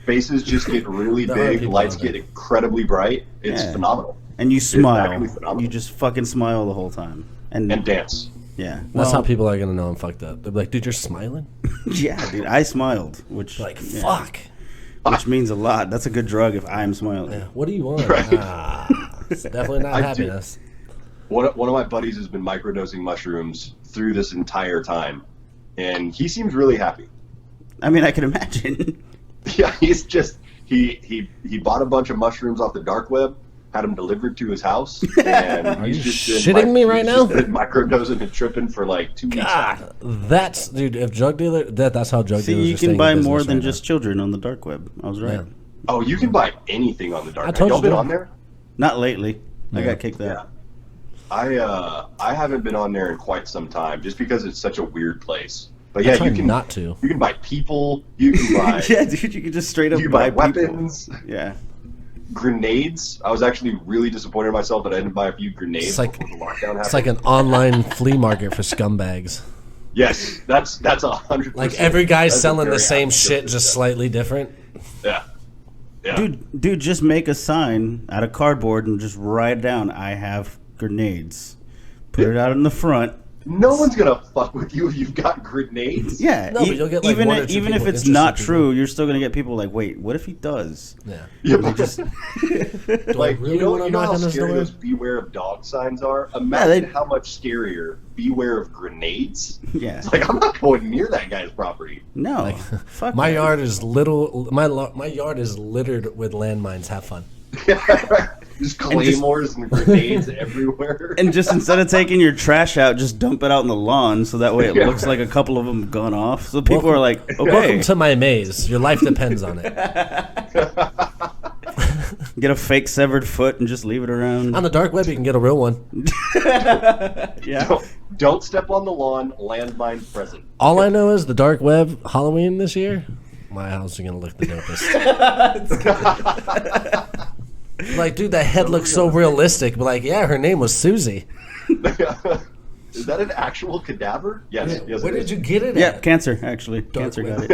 Faces just get really There are big. people Lights out there. get incredibly bright. It's Yeah. phenomenal. And you actually smile. phenomenal. You just fucking smile the whole time. And dance. yeah, That's how people are going to know I'm fucked up. They're like, dude, you're smiling? yeah, dude. I smiled, which Like, yeah, fuck. which means a lot. That's a good drug if I'm smiling. Yeah. What do you want? Right. It's definitely not I do. happiness. One of my buddies has been microdosing mushrooms through this entire time, and he seems really happy. I mean, I can imagine. Yeah, he's just he bought a bunch of mushrooms off the dark web, had them delivered to his house, and Are he's you just shitting me right now? Been microdosing and tripping for like 2 weeks. God, that's, dude, if drug dealer, that's how drug See, dealers you are staying can in buy business more than right just children on the dark web. I was right. Yeah. Oh, you can buy anything on the dark I web. told Y'all you been that. on there? Not lately. I Yeah. got kicked Yeah. out. I haven't been on there in quite some time, just because it's such a weird place. But now. yeah, I try you can not to. You can buy people. You can buy. Yeah, dude, you can just straight up You can buy buy people. weapons. Yeah. Grenades. I was actually really disappointed in myself that I didn't buy a few grenades It's like- before the lockdown happened. It's like an online flea market for scumbags. Yes, that's 100%. Like every guy's selling the same shit, just slightly different. Yeah. Dude, just make a sign out of cardboard and just write down, "I have grenades." Put it out in the front. No one's gonna fuck with you if you've got grenades. Yeah, No, but you'll get, like, even one or two even if people it's not interested true, you're still gonna get people like, "Wait, what if he does?" Yeah. Yeah, Just like really you know, wanna you know knock how on this scary door? those "Beware of dog" signs are. Imagine they- how much scarier "Beware of grenades." yeah. It's like I'm not going near that guy's property. No, fuck My that. yard is my yard is littered with landmines. Have fun. Just claymores and grenades everywhere. And just instead of taking your trash out, just dump it out in the lawn, so that way it looks like a couple of them gone off. So people are like, "Okay, Welcome to my maze. Your life depends on it." get a fake severed foot and just leave it around." On the dark web, you can get a real one. Yeah, Don't step on the lawn. Landmine present. All I know is the dark web Halloween this year. My house is gonna look the dopest. Like, dude, that head looks so realistic. But like, yeah, her name was Susie. Is that an actual cadaver? Yes. Yes. Where it did is. you get it? yeah, At? cancer actually. Cancer got web.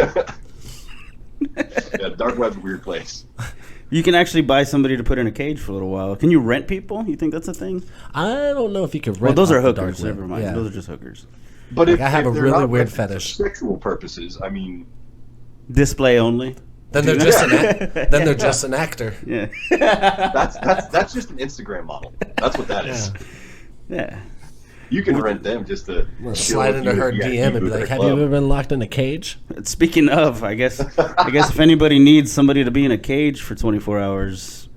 it. Yeah, dark web's a weird place. You can actually buy somebody to put in a cage for a little while. Can you rent people? You think that's a thing? I don't know if you could rent. Well, those are off the dark hookers. web. Never mind. Yeah. Those are just hookers. But if I have if a they're really not weird rented for fetish. sexual purposes, I mean, Display only. Then they're just an actor. Yeah. that's just an Instagram model. That's what that is. Yeah. You can rent them just to chill Slide with into you her if you got DM and people be at like, their "Have you club." ever been locked in a cage?" Speaking of, I guess if anybody needs somebody to be in a cage for 24 hours,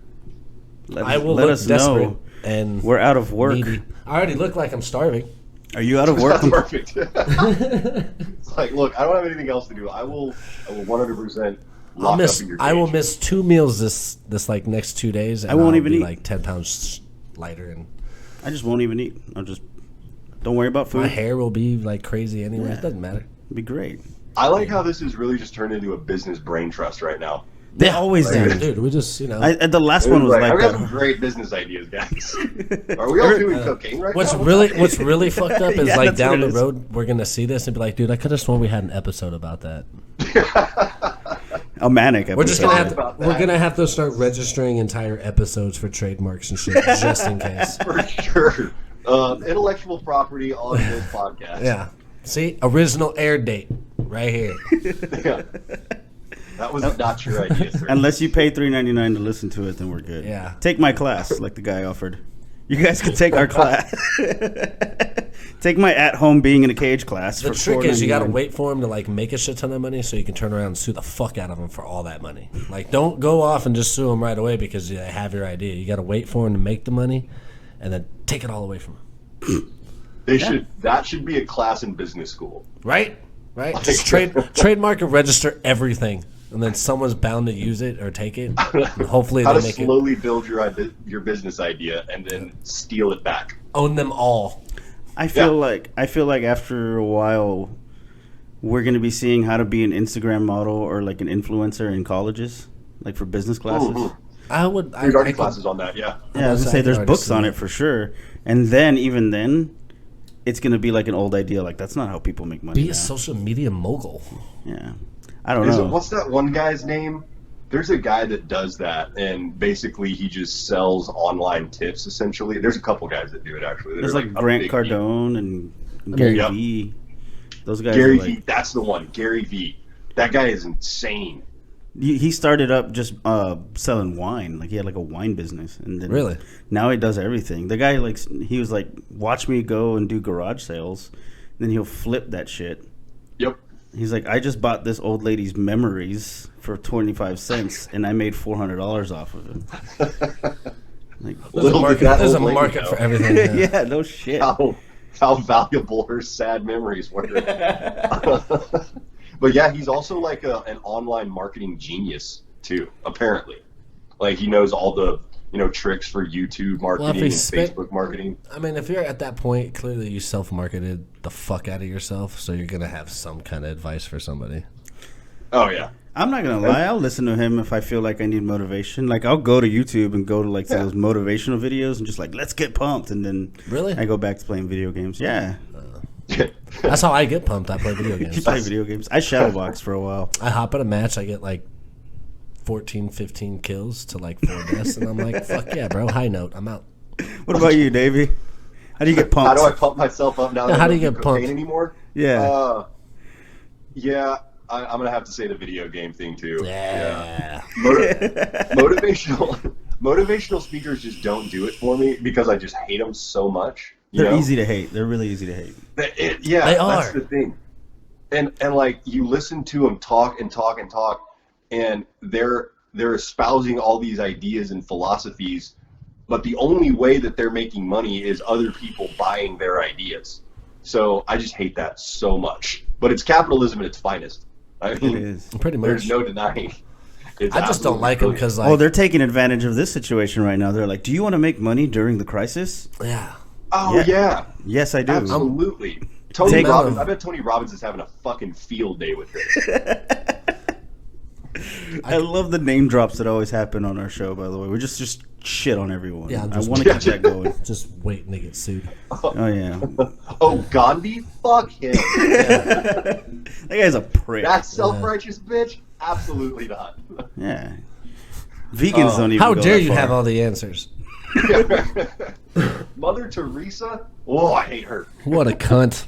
I will let look us desperate know. and We're out of work. needy. I already look like I'm starving. Are you out of work? That's perfect. It's like, look, I don't have anything else to do. I will 100% lock up in your cage. I will miss 2 meals this like next 2 days. And I won't I'll even be eat. like 10 pounds lighter, and I just won't even eat. I'll just don't worry about food. my hair will be like crazy anyway. It doesn't matter. It'd be great. I like how this has really just turned into a business brain trust right now. They always do. Dude, we just The last one was I've like got some that. great business ideas, guys. Are we all doing cocaine right What's now? really fucked up is Yeah, like that's down what the it is. road we're gonna see this and be like, dude, I could have sworn we had an episode about that. A manic episode. We're just gonna have about we're that. gonna have to start registering entire episodes for trademarks and shit just in case. For sure. Intellectual property on this podcast. Yeah. See, original air date right here. Yeah. That was not your idea, sir. Unless you pay $3.99 to listen to it, then we're good. Yeah. Take my class, like the guy offered. You guys can take our class. Take my at-home being in a cage class. The for trick is you gotta $4.99. wait for him to like make a shit ton of money so you can turn around and sue the fuck out of him for all that money. Like, don't go off and just sue him right away because you have your idea. You gotta wait for him to make the money and then take it all away from him. That should be a class in business school. Right? Just trademark and register everything. And then someone's bound to use it or take it. And hopefully How they to make it slowly build your business idea and then steal it back. own them all. I feel like after a while, we're going to be seeing how to be an Instagram model or like an influencer in colleges, like for business classes. Mhm. There's There's classes on that, yeah. Yeah, I was gonna say there's already books seen on it. it for sure, and then even then, it's gonna be like an old idea. Like that's not how people make money. Be now. a social media mogul. Yeah, I don't know. What's that one guy's name? There's a guy that does that, and basically he just sells online tips. Essentially, there's a couple guys that do it actually. that There's are, like Grant big Cardone and Gary Yep. Vee. Those guys. Gary are V. like, That's the one. Gary V. That guy is insane. he started up just selling wine. Like he had like a wine business, and then Really? now he does everything. The guy he was like, watch me go and do garage sales, then he'll flip that shit. Yep. He's like, I just bought this old lady's memories for 25 cents, and I made $400 off of it. Like, Little did that There's a old lady market know for everything. Yeah. yeah, no shit. How valuable her sad memories were. But yeah, he's also like an online marketing genius too. Apparently, like he knows all the tricks for YouTube marketing and Facebook marketing. I mean, if you're at that point, clearly you self-marketed the fuck out of yourself, so you're gonna have some kind of advice for somebody. Oh yeah. I'm not gonna lie. I'll listen to him if I feel like I need motivation. Like I'll go to YouTube and go to like those motivational videos and just like let's get pumped, and then Really? I go back to playing video games. Yeah, That's how I get pumped. I play video You games. play video games. I shadowbox for a while. I hop in a match. I get like 14, 15 kills to like 4 deaths, and I'm like, fuck yeah, bro. High note. I'm out. What about you, Davey? How do you get pumped? How do I pump myself up now? Yeah, that how I do don't you get cocaine pumped? anymore? Yeah. I'm gonna have to say the video game thing too. Yeah. Motivational speakers just don't do it for me because I just hate them so much. They're easy to hate. They're really easy to hate. They That's are. the thing. And like you listen to them talk and talk and talk, and they're espousing all these ideas and philosophies, but the only way that they're making money is other people buying their ideas. So I just hate that so much. But it's capitalism at its finest. I mean, It is. Pretty much. there's no denying. It's I just don't like them absolutely because, like, They're taking advantage of this situation right now. They're like, "Do you want to make money during the crisis?" yeah. brilliant. Yeah. Yes, I do. Absolutely. Tony Take- Robbins. I bet Tony Robbins is having a fucking field day with this. I love the name drops that always happen on our show. By the way, we just shit on everyone. Yeah, I'm I just- want to keep that going. Just waiting to get sued. Oh yeah, Oh, Gandhi? Fuck him. that guy's a prick. That self-righteous bitch? Absolutely not. Yeah, vegans don't even. How go dare that you far. have all the answers? Mother Teresa? Oh, I hate her. What a cunt.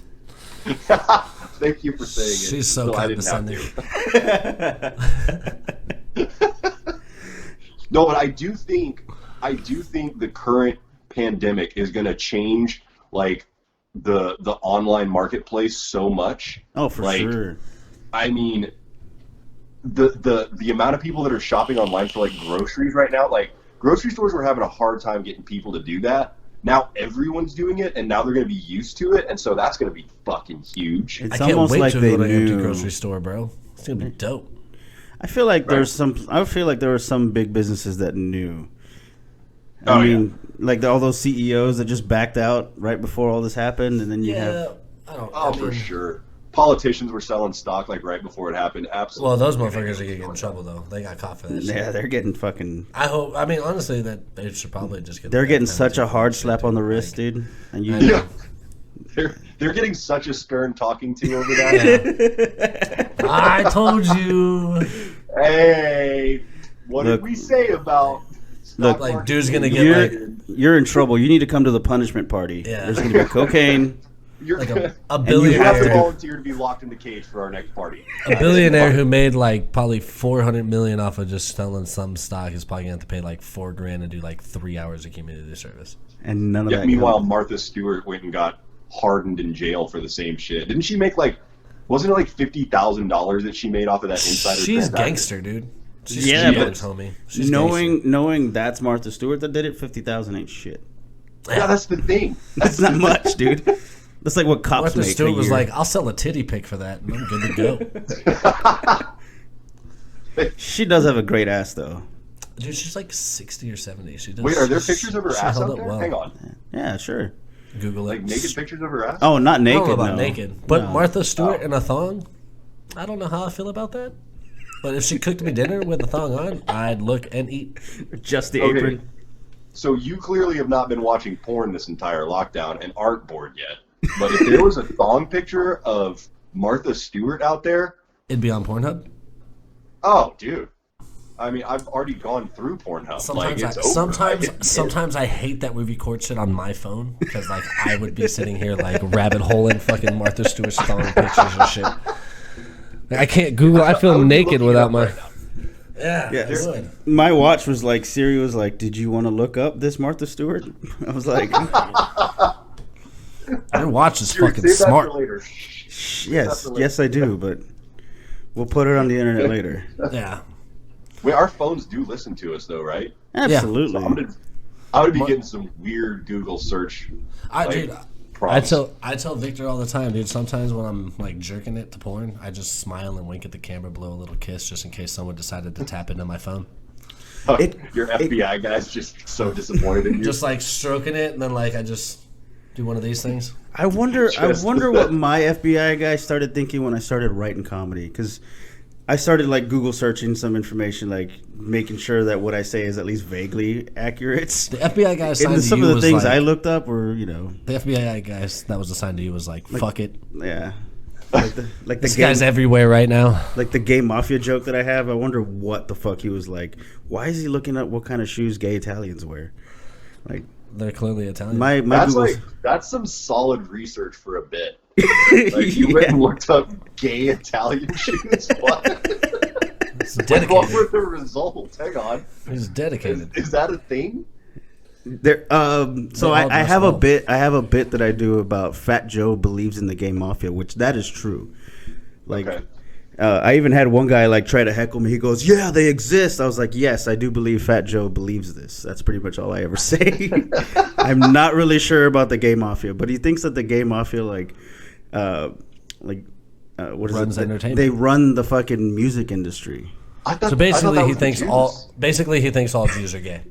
Thank you for saying it. She's so I didn't have condescending. to. No, but I do think the current pandemic is going to change like the online marketplace so much. Oh, for sure. I mean, the amount of people that are shopping online for like groceries right now, like grocery stores were having a hard time getting people to do that. Now everyone's doing it, and now they're going to be used to it, and so that's going to be fucking huge. It's I can't almost wait like to they go to an empty knew. grocery store, bro. It's gonna be dope. I feel like Right. I feel like there were some big businesses that knew. Oh, I mean, like all those CEOs that just backed out right before all this happened, and then you have. I don't. Oh, I for mean, sure. Politicians were selling stock like right before it happened. Absolutely. Well, those motherfuckers are gonna get in trouble though. They got caught for that. shit. Yeah, they're getting fucking. I hope. I mean, honestly, that they should probably just get. They're the getting death such a penalty hard for slap shit, on the dude. wrist, Like, dude. And you. I know. Yeah. They're getting such a stern talking to over that. I told you. Hey, what Look- did we say about stock Look, like, market? dude's gonna get, You're, like- you're in trouble. You need to come to the punishment party. Yeah. There's going to be cocaine. You're like gonna, a you you have to billionaire. volunteer to be locked in the cage for our next party. A billionaire who made like probably $400 million off of just selling some stock is probably gonna have to pay like $4,000 and do like 3 hours of community service. And none of Yeah, that. meanwhile, comes. Martha Stewart went and got hardened in jail for the same shit. Didn't she make like, wasn't it like $50,000 that she made off of that insider She's transaction? gangster, dude. She's Yeah, huge, but homie. She's knowing that's Martha Stewart that did it, 50,000 ain't shit. Yeah, that's the thing. That's not much, dude. That's like what cops Martha make. Stewart a was year. like, "I'll sell a titty pic for that, and I'm good to go." She does have a great ass, though. Dude, she's like 60 or 70. She does. Wait, are there pictures of her she ass held out up there? well. Hang on. Yeah, sure. Google it. Like naked pictures of her ass? Oh, not I naked. don't know about no. naked, but No. Martha Stewart Oh. in a thong. I don't know how I feel about that. But if she cooked me dinner with a thong on, I'd look and eat. Just the Okay. apron. So you clearly have not been watching porn this entire lockdown and aren't bored yet. But if there was a thong picture of Martha Stewart out there, It'd be on Pornhub. oh, dude. I mean, I've already gone through Pornhub. Sometimes, like, it's over. sometimes I hate that we record shit on my phone because like I would be sitting here like rabbit holing fucking Martha Stewart's thong pictures and shit. Like, I can't Google. I feel would be naked looking it without up my. right now. Yeah, Yeah, I would. my watch was like, Siri was like, "Did you want to look up this Martha Stewart?" I was like, Your watch is Siri, fucking save that for smart. later. yes, I do, but we'll put it on the internet later. Yeah. Wait, our phones do listen to us, though, right? Absolutely. So I would be getting some weird Google search. Dude, prompts. I tell Victor all the time, dude. Sometimes when I'm like jerking it to porn, I just smile and wink at the camera, blow a little kiss, just in case someone decided to tap into my phone. Your FBI guy's just so disappointed in you. Just like stroking it, and then like I just do one of these things. I wonder Just- what my FBI guy started thinking when I started writing comedy, because I started like Google searching some information, like making sure that what I say is at least vaguely accurate. The FBI guy assigned And to some you of the was things like, I looked up were, the FBI guy that was assigned to you was like fuck it. yeah. Like the This guy's everywhere right now. Like the gay mafia joke that I have. I wonder what the fuck he was like. Why is he looking up what kind of shoes gay Italians wear? Like they're clearly Italian. My that's some solid research for a bit. Like you went and looked up gay Italian shoes. What? It's dedicated. What were the results? Hang on. He's dedicated. Is that a thing? There, so I have a bit. I have a bit that I do about Fat Joe believes in the gay mafia, which that is true. Like, Okay. I even had one guy like try to heckle me. He goes, "Yeah, they exist." I was like, "Yes, I do believe Fat Joe believes this." That's pretty much all I ever say. I'm not really sure about the gay mafia, but he thinks that the gay mafia what is Runs it? entertainment. They run the fucking music industry. So basically, he thinks all Jews are gay.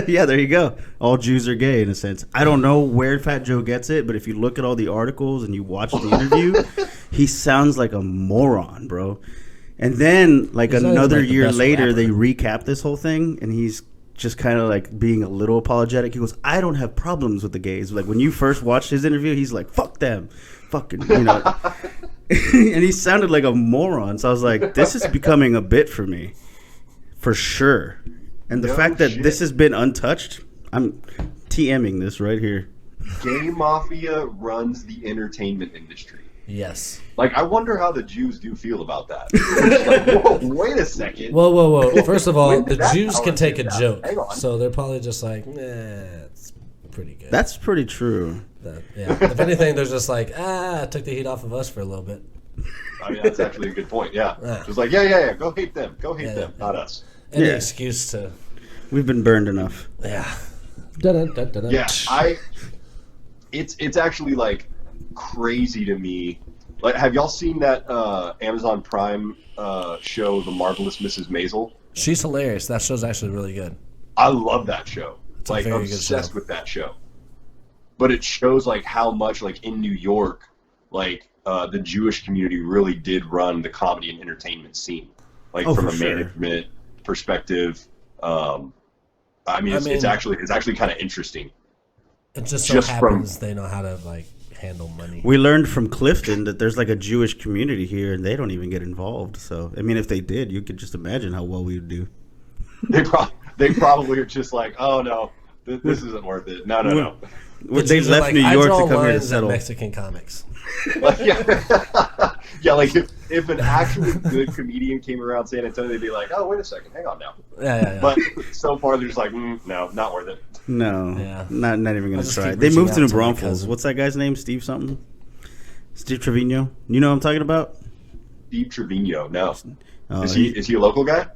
Yeah, there you go. All Jews are gay in a sense. I don't know where Fat Joe gets it, but if you look at all the articles and you watch the interview, he sounds like a moron, bro. And then, like He's not another even, like, the year best later, rapper. they recap this whole thing, and he's just kind of like being a little apologetic. He goes, "I don't have problems with the gays." Like when you first watched his interview, he's like, "Fuck them, fucking," you know. And he sounded like a moron. So I was like, "This is becoming a bit for me, for sure." And the fact that this has been untouched, I'm TMing this right here. Gay mafia runs the entertainment industry. Yes. Like, I wonder how the Jews do feel about that. It's like, whoa, wait a second. Whoa. First of all, When the did that Jews can power take a get that? joke. Hang on. So they're probably just like, nah, it's pretty good. That's pretty true. Yeah. If anything, they're just like, took the heat off of us for a little bit. I mean, that's actually a good point, yeah. Yeah. It's like, yeah, go hate them. Go hate them, not us. Any Yeah. excuse to, We've been burned enough. yeah. Yeah, it's actually, like, crazy to me. Like, have y'all seen that Amazon Prime show, The Marvelous Mrs. Maisel? She's hilarious. That show's actually really good. I love that show. It's a Like, very good obsessed show. with that show. But it shows, like, how much, like, in New York, like, the Jewish community really did run the comedy and entertainment scene. Like, from for a sure. management perspective. It's actually kind of interesting. It just so happens they know how to like handle money. We learned from Clifton that there's like a Jewish community here, and they don't even get involved. So, I mean, if they did, you could just imagine how well we would do. They probably are just like, oh no, this isn't worth it. No. They left like, New I York draw to come here to lines at settle. Mexican comics. Like, yeah, like if an actually good comedian came around San Antonio, they'd be like, oh, wait a second, hang on now. Yeah. But so far, they're just like, no, not worth it. No, Yeah. not even gonna just try. keep They reaching moved to out New to my Braunfels. cousin. What's that guy's name? Steve something? Steve Trevino. You know what I'm talking about? Steve Trevino, no. Oh, Is he a local guy?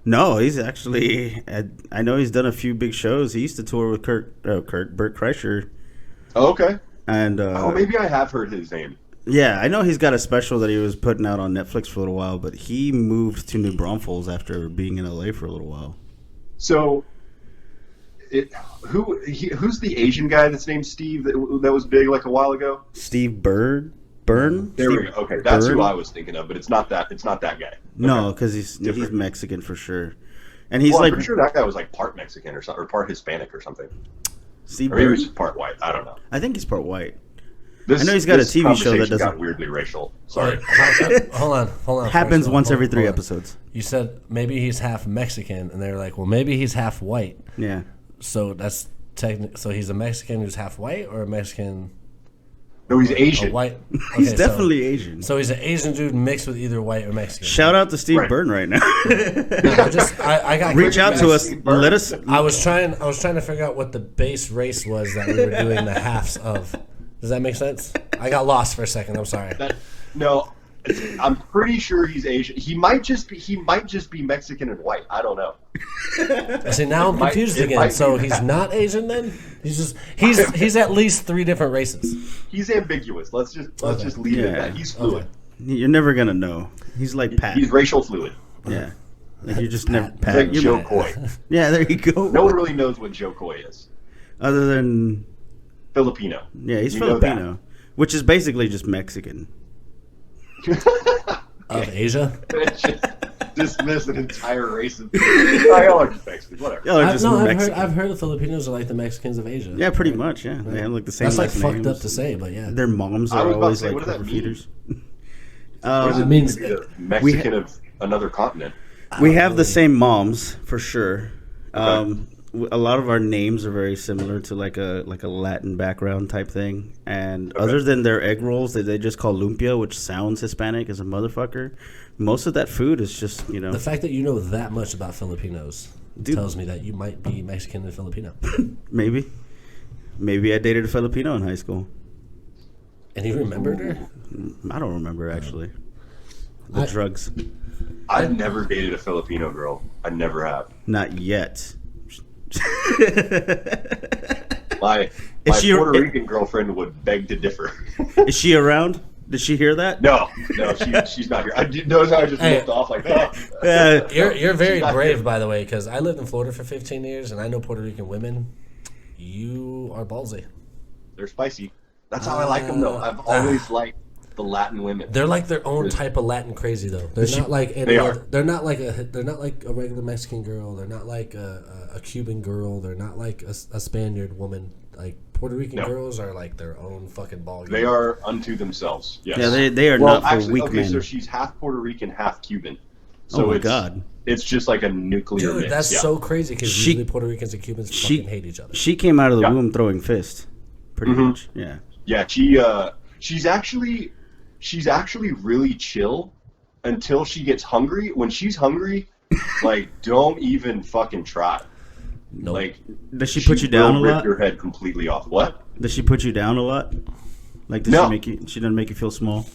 No, he's actually. I know he's done a few big shows. He used to tour with Bert Kreischer, Oh, okay. and Maybe I have heard his name. yeah, I know he's got a special that he was putting out on Netflix for a little while. But he moved to New Braunfels after being in LA for a little while. So, who's the Asian guy that's named Steve that was big like a while ago? Steve Byrne. There we go. Okay, that's Byrne? who I was thinking of, but it's not that. It's not that guy. No, Okay. because he's Different. Mexican for sure, and he's I'm like pretty sure that guy was like part Mexican or something, or part Hispanic or something, Steve or maybe he Byrne. was just part white. I don't know. I think he's part white. This, I know he's got a this TV show that conversation doesn't- got weirdly racial. Sorry. Hold on. Happens once every 3 hold on. episodes. You said maybe he's half Mexican, and they're like, well, maybe he's half white. Yeah. So that's so he's a Mexican who's half white, or a Mexican No, he's a Asian. white. He's Okay, definitely Asian. So he's an Asian dude mixed with either white or Mexican. Shout out to Steve Right. Byrne right now. I got Reach out to us. Steve Byrne. Let us. I was trying to figure out what the base race was that we were doing the halves of. Does that make sense? I got lost for a second. I'm sorry. No, I'm pretty sure he's Asian. He might just be Mexican and white. I don't know. See, now I'm confused it again. might So be he's that. not Asian then? He's at least 3 different races. He's ambiguous. Let's just leave it at that. He's fluid. You're never gonna know. He's like Pat. He's racial fluid. Yeah. Like you just never He's Pat. like you're Joe Pat. Coy. Yeah, there you go. No one really knows what Joe Coy is. Other than Filipino. yeah, he's You know that. Filipino, which is basically just Mexican. Of Asia? Just dismiss an entire race of people. Y'all are just Mexicans, whatever. Y'all are just Mexican. I've heard the Filipinos are like the Mexicans of Asia. Yeah, pretty much. Yeah, they have like the same. That's like last fucked names. up to say, but yeah. Their moms I are was about to always say, like what does that feeders. What does it mean to be a Mexican of another continent? We have the same moms for sure. A lot of our names are very similar to like a Latin background type thing. And other than their egg rolls that they just call lumpia, which sounds Hispanic as a motherfucker, most of that food is just, you know. The fact that you know that much about Filipinos tells me that you might be Mexican and Filipino. Maybe I dated a Filipino in high school. And you remembered her? I don't remember, actually. The drugs. I've never dated a Filipino girl. I never have. Not yet. My Puerto Rican girlfriend would beg to differ. Is she around? Did she hear that? No, she's not here. I didn't notice how I just looked off like that. You're very brave, by the way, because I lived in Florida for 15 years, and I know Puerto Rican women. You are ballsy. They're spicy. That's how I like them, though. I've always liked the Latin women. They're like their own type of Latin crazy, though. They're not like any other, they're not like a regular Mexican girl. They're not like a Cuban girl. They're not like a Spaniard woman. Like Puerto Rican girls are like their own fucking ball game. They are unto themselves. Yes. Yeah, they are not for weak men. So she's half Puerto Rican, half Cuban. So oh my god. It's just like a nuclear mix. That's so crazy because usually Puerto Ricans and Cubans fucking hate each other. She came out of the womb throwing fists, pretty much. Yeah. Yeah, she's actually really chill until she gets hungry. When she's hungry, like don't even fucking try. Nope. Like, does she put you down a lot? Rip your head completely off. What? Does she put you down a lot? Like, does she make you? She doesn't make you feel small.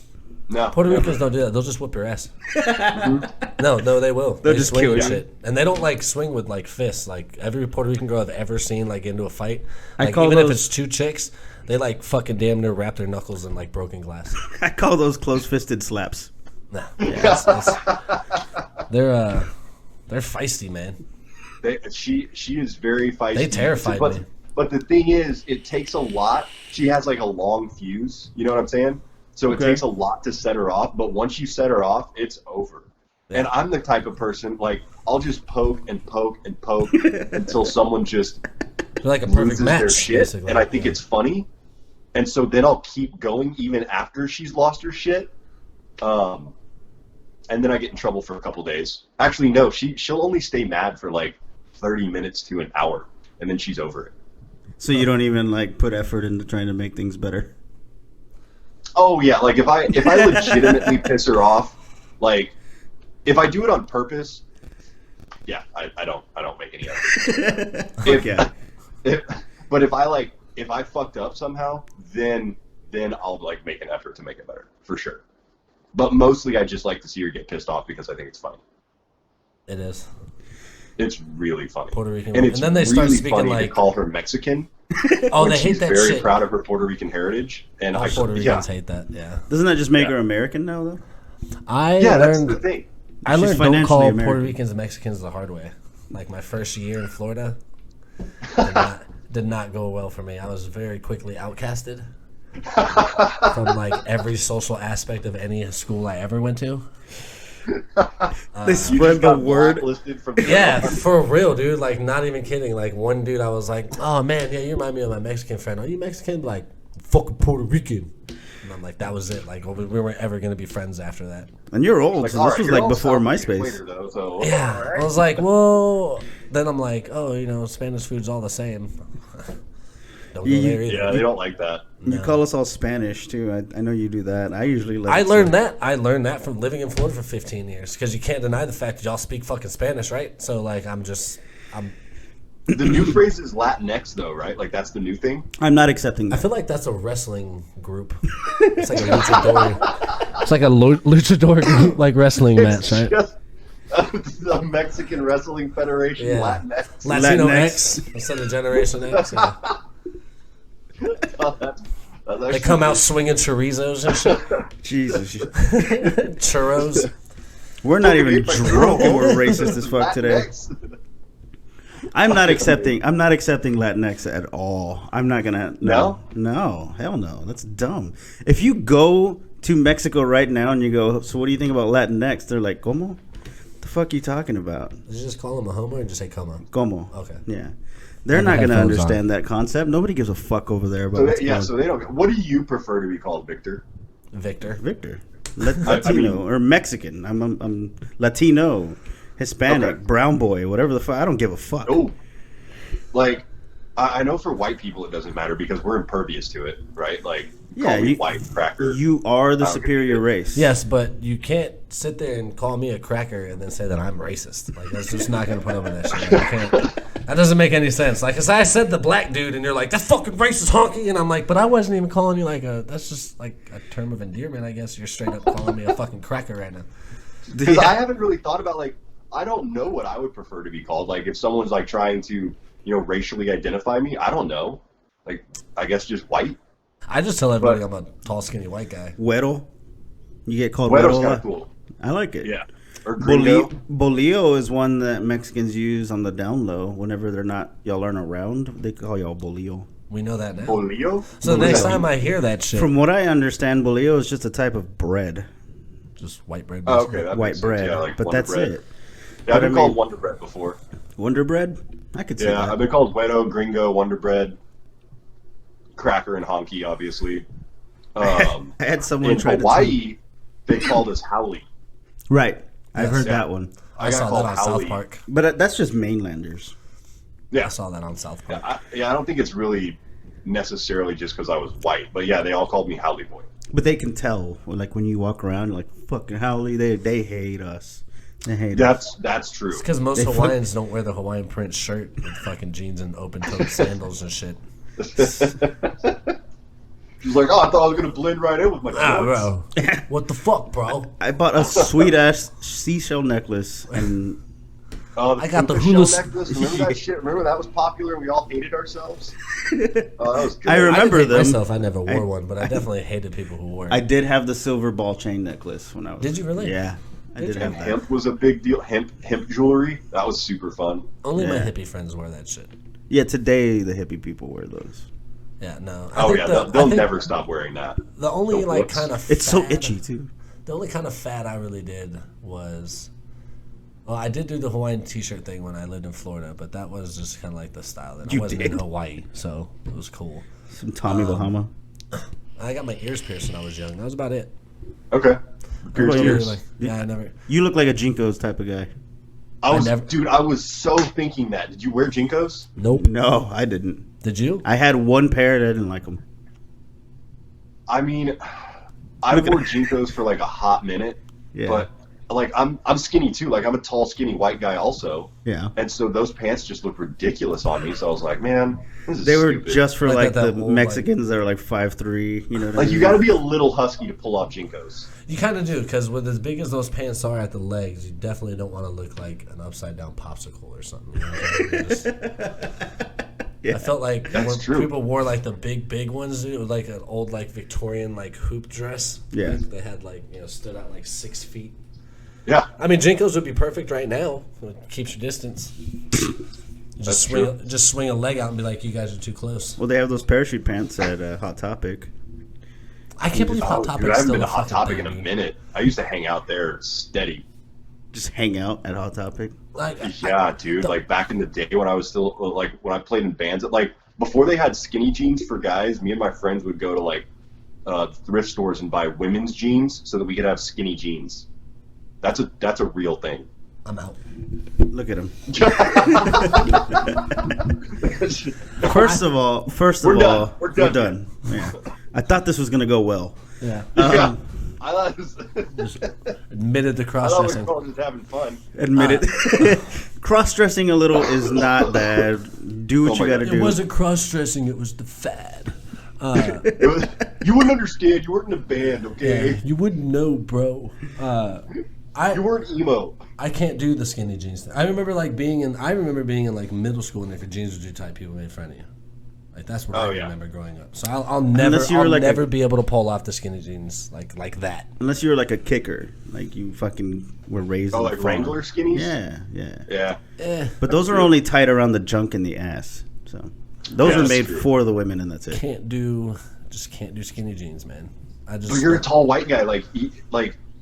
No. Puerto Ricans don't do that. They'll just whip your ass. No, they will. They'll just swing kill with you. shit, and they don't like swing with like fists. Like every Puerto Rican girl I've ever seen, like into a fight, like even if it's two chicks, they like fucking damn near wrap their knuckles in like broken glass. I call those close-fisted slaps. Nah, yeah, they're feisty, man. She is very feisty. They terrified me. But the thing is, it takes a lot. She has like a long fuse. You know what I'm saying? So it takes a lot to set her off. But once you set her off, it's over. Yeah. And I'm the type of person, like, I'll just poke and poke and poke until someone just like a perfect match, their shit. Basically. And I think it's funny. And so then I'll keep going even after she's lost her shit. And then I get in trouble for a couple days. Actually, no, she'll only stay mad for like 30 minutes to an hour, and then she's over it. So you don't even like put effort into trying to make things better? Oh yeah, like if I legitimately piss her off, like if I do it on purpose, yeah, I don't make any effort. But if I fucked up somehow, then I'll like make an effort to make it better for sure. But mostly I just like to see her get pissed off because I think it's funny. It is. It's really funny. Puerto Rican, and it's then they start really speaking funny like to call her Mexican. Oh, they hate that shit. She's very proud of her Puerto Rican heritage, and Puerto Ricans hate that. Yeah. Doesn't that just make her American now, though? That's the thing. I learned don't call Puerto Ricans and Mexicans the hard way. Like my first year in Florida, did not go well for me. I was very quickly outcasted from like every social aspect of any school I ever went to. They spread the word. Yeah, for real, dude. Like, not even kidding. Like, one dude, I was like, "Oh man, yeah, you remind me of my Mexican friend. Are you Mexican?" Like, fucking Puerto Rican. And I'm like, that was it. Like, we weren't ever gonna be friends after that. And you're old, so this was like before MySpace. Though, so, yeah, right. I was like, well, then I'm like, oh, you know, Spanish food's all the same. Don't go there either. Yeah, they don't like that. You call us all Spanish too. I know you do that. I usually like. I learned that from living in Florida for 15 years because you can't deny the fact that y'all speak fucking Spanish, right? So like, I'm. The new phrase is Latinx, though, right? Like that's the new thing. I'm not accepting that. I feel like that's a wrestling group. It's like a luchador. It's like a luchador group, like wrestling match, right? Just the Mexican Wrestling Federation, Latinx. Latino X instead of Generation X. Yeah. They come out swinging chorizos and shit. Jesus. Churros. We're not even drunk and we're racist as fuck today. I'm not accepting Latinx at all. I'm not gonna. No, hell no. That's dumb. If you go to Mexico right now, and you go, so what do you think about Latinx? They're like, ¿Cómo? What the fuck are you talking about? Did you just call him a homo or just say como? ¿Cómo? Okay. Yeah. They're not going to understand that concept. Nobody gives a fuck over there about so they don't. What do you prefer to be called, Victor? Victor. Latino or Mexican. I'm Latino, Hispanic, brown boy, whatever the fuck. I don't give a fuck. Oh, like I know for white people it doesn't matter because we're impervious to it, right? Like, call me white cracker. You are the superior race. Yes, but you can't sit there and call me a cracker and then say that I'm racist. Like, that's just not going to put up with that shit. You can't. That doesn't make any sense. Like, cause I said the black dude, and you're like, that fucking racist honky, and I'm like, but I wasn't even calling you like that's just like a term of endearment, I guess. You're straight up calling me a fucking cracker right now. Because I haven't really thought about, like, I don't know what I would prefer to be called. Like, if someone's like trying to, racially identify me, I don't know. Like, I guess just white. I just tell everybody I'm a tall, skinny white guy. Güero. You get called Güero's güero. kind of cool. I like it. Yeah. Or gringo. Bolillo is one that Mexicans use on the down low. Whenever y'all aren't around, they call y'all bolillo. We know that now. Bolillo? So the next time I hear that shit. From what I understand, bolillo is just a type of bread. Just white bread. Oh, okay. That White bread. Yeah, like but that's bread. it. Yeah, I've been called Wonder Bread before. Wonder Bread? I could say that. Yeah, I've been called Güero, Gringo, Wonder Bread, Cracker, and Honky, obviously. I had someone in try Hawaii, they called us Howley. Right. I've heard that one. I saw that on South Park. But that's just mainlanders. Yeah. I saw that on South Park. I don't think it's really necessarily just because I was white. But yeah, they all called me Howley Boy. But they can tell. Like when you walk around, you're like, fucking Howley, they hate us. They hate us. That's true. It's because most Hawaiians don't wear the Hawaiian print shirt with fucking jeans and open-toed sandals and shit. She's like, I thought I was going to blend right in with my bro. What the fuck, bro? I bought a sweet-ass seashell necklace, and I got the hula necklace. Remember that shit? Remember that was popular and we all hated ourselves? That was good. I remember them. Myself, I never wore one, but I definitely hated people who wore it. I did have the silver ball chain necklace when I was... Did you really? Yeah. I did have that. Hemp was a big deal. Hemp jewelry. That was super fun. Only my hippie friends wear that shit. Yeah, today the hippie people wear those. Yeah, no. They'll never stop wearing that. The only kind of it's so itchy too. The only kind of fad I really did was, well, I did do the Hawaiian T-shirt thing when I lived in Florida, but that was just kind of like the style. That I wasn't in Hawaii, so it was cool. Some Tommy Bahama. I got my ears pierced when I was young. That was about it. Okay. I never. You look like a Jinkos type of guy. Dude, I was so thinking that. Did you wear Jinkos? Nope. No, I didn't. Did you? I had one pair that I didn't like them. I mean, I wore Jinkos for like a hot minute. Yeah. But like I'm skinny too. Like I'm a tall, skinny white guy also. Yeah. And so those pants just look ridiculous on me. So I was like, man, this is they were stupid. just for like the old, Mexicans that are like 5'3". You know what I mean? You got to be a little husky to pull off Jinkos. You kind of do, because with as big as those pants are at the legs, you definitely don't want to look like an upside down popsicle or something. You know what I mean? I felt like when people wore like the big ones, it was like an old like Victorian like hoop dress. Yeah. Like, they had like stood out like 6 feet. Yeah. I mean, Jinkos would be perfect right now. It keeps your distance. Just swing a leg out and be like, you guys are too close. Well, they have those parachute pants at Hot Topic. I can't believe Hot Topic. I haven't been to Hot Topic in a minute. I used to hang out there steady. Just hang out at Hot Topic. Dude. Like back in the day when I was still like when I played in bands, like before they had skinny jeans for guys, me and my friends would go to like thrift stores and buy women's jeans so that we could have skinny jeans. That's a real thing. I'm out. Look at him. First of all, we're done. Yeah. I thought this was gonna go well. Yeah. I thought it was just admitted the cross-dressing. I thought we were just having fun. Admit it. Cross-dressing a little is not bad. Do what you got to do. It wasn't cross-dressing. It was the fad. You wouldn't understand. You weren't in a band, okay? Yeah, you wouldn't know, bro. You weren't emo. I can't do the skinny jeans thing. I remember being in like middle school, and if your jeans were too tight, people made fun of you. Like that's what I remember growing up. So I'll never be able to pull off the skinny jeans like that. Unless you were like a kicker, like you fucking were raised. Oh, like Wrangler skinnies. Yeah. But those are only tight around the junk and the ass. So those are made for the women, and that's it. Can't do skinny jeans, man. I just. But you're a tall white guy. Like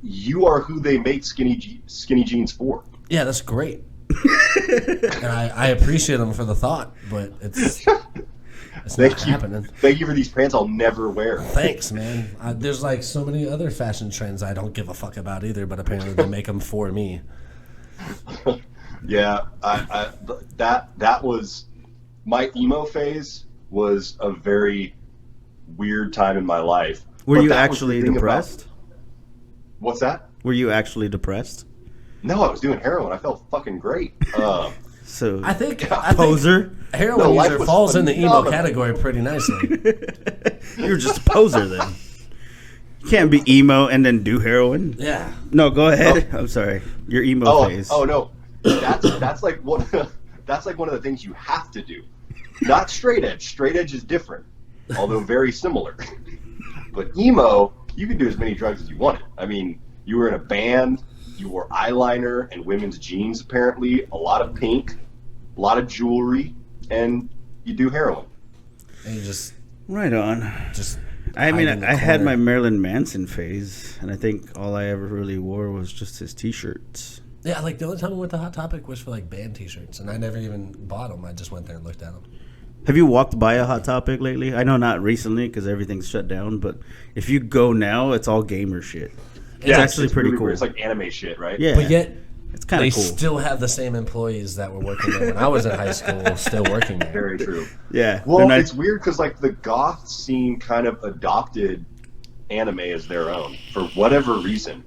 you are who they make skinny jeans for. Yeah, that's great. And I appreciate them for the thought, but it's not happening. Thank you for these pants I'll never wear. Thanks, man. There's like so many other fashion trends I don't give a fuck about either, but apparently they make them for me. Yeah, that was my emo phase. Was a very weird time in my life. Were you actually depressed? What's that? Were you actually depressed? No, I was doing heroin. I felt fucking great. So I think poser. Heroin user falls in the emo category pretty nicely. You're just a poser then. You can't be emo and then do heroin. Yeah. No, go ahead. I'm sorry. Your emo phase. Oh no, that's like one. That's like one of the things you have to do. Not straight edge. Straight edge is different, although very similar. But emo, you can do as many drugs as you wanted. I mean, you were in a band. You wore eyeliner and women's jeans, apparently, a lot of pink, a lot of jewelry, and you do heroin. And you just right on. Just I mean, I had my Marilyn Manson phase, and I think all I ever really wore was just his T-shirts. Yeah, like the only time I went to Hot Topic was for like band T-shirts, and I never even bought them. I just went there and looked at them. Have you walked by a Hot Topic lately? I know not recently because everything's shut down, but if you go now, it's all gamer shit. It's actually pretty really cool. Weird. It's like anime shit, right? Yeah. But yet, it's kind of cool. They still have the same employees that were working there when I was in high school, still working there. Very true. Yeah. Well, it's weird because like the goth scene kind of adopted anime as their own for whatever reason.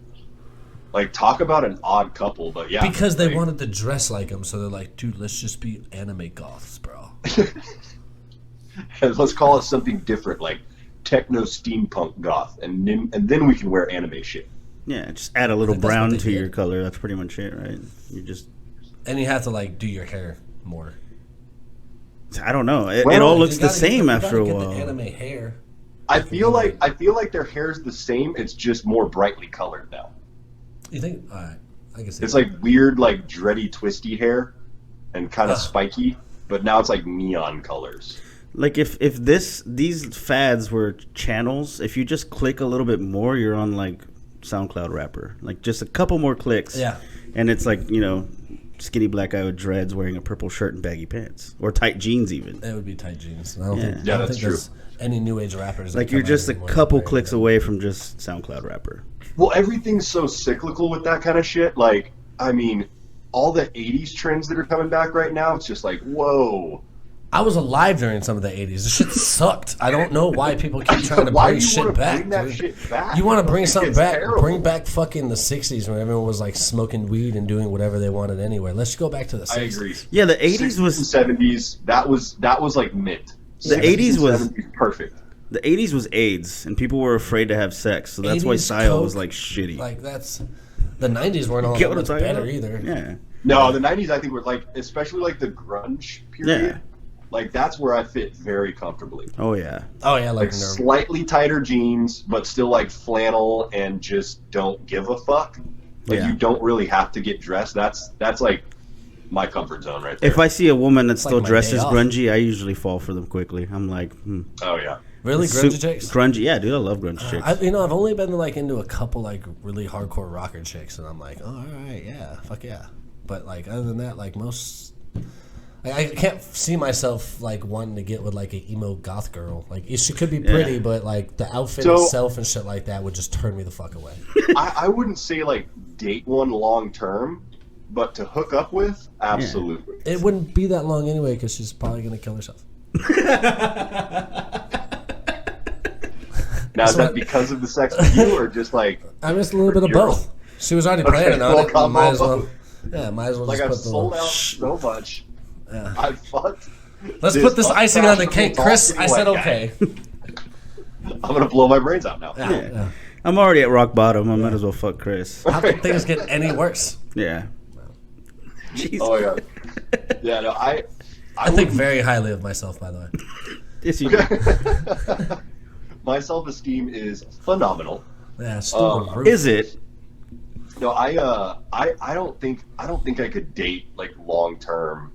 Like, talk about an odd couple, but yeah. Because they wanted to dress like them, so they're like, dude, let's just be anime goths, bro. Let's call it something different, like techno steampunk goth, and then we can wear anime shit. Yeah, just add a little brown to your color. That's pretty much it, right? You just and you have to like do your hair more. I don't know. It all looks the same after a while. The anime hair. I feel like their hair's the same. It's just more brightly colored now. You think? All right, I guess it's like weird, like dready, twisty hair, and kind of spiky. But now it's like neon colors. Like if these fads were channels, if you just click a little bit more, you're on like SoundCloud rapper. Like just a couple more clicks. Yeah. And it's like, you know, skinny black guy with dreads wearing a purple shirt and baggy pants. Or tight jeans even. It would be tight jeans. I don't think that's true. Any new age rappers. Like you're just a couple clicks away from just SoundCloud rapper. Well, everything's so cyclical with that kind of shit. Like, I mean, all the 80s trends that are coming back right now, it's just like, whoa. I was alive during some of the 80s. The shit sucked. I don't know why people keep trying to bring shit back. You want to bring something back? Terrible. Bring back fucking the 60s when everyone was like smoking weed and doing whatever they wanted anyway. Let's go back to the 60s. I agree. Yeah, the 80s was 70s. That was like mint. The 80s was perfect. The 80s was AIDS, and people were afraid to have sex, so that's why style was like shitty. Like that's the 90s weren't all that much better either. Yeah. No, the 90s I think were like, especially like the grunge period. Yeah. Like that's where I fit very comfortably. Oh yeah. Oh yeah, like slightly tighter jeans, but still like flannel and just don't give a fuck. Like you don't really have to get dressed. That's like my comfort zone right there. If I see a woman that still dresses grungy, I usually fall for them quickly. I'm like, oh yeah. Really, grungy chicks? Grungy, yeah, dude, I love grunge chicks. I've only been like into a couple like really hardcore rocker chicks, and I'm like, oh, all right, yeah, fuck yeah. But like other than that, like most. I can't see myself like wanting to get with like an emo goth girl. Like she could be pretty, but like the outfit itself and shit like that would just turn me the fuck away. I wouldn't say like date one long term, but to hook up with, absolutely. It wouldn't be that long anyway because she's probably gonna kill herself. Now is that because of the sex with you, or just like? I'm just a little bit of both. She was already planning on it. Might as well. Yeah, might as well. Like just I've put the sold out so much. Yeah. I fucked. Let's put this icing on the cake, Chris. I said okay. I'm gonna blow my brains out now. Yeah. I'm already at rock bottom. I might as well fuck Chris. How can things get any worse? Yeah. Jeez. Oh my god. Yeah. No. I think very highly of myself, by the way. Yes, you do. My self-esteem is phenomenal. Yeah. Still is it? No, I don't think I could date like long term,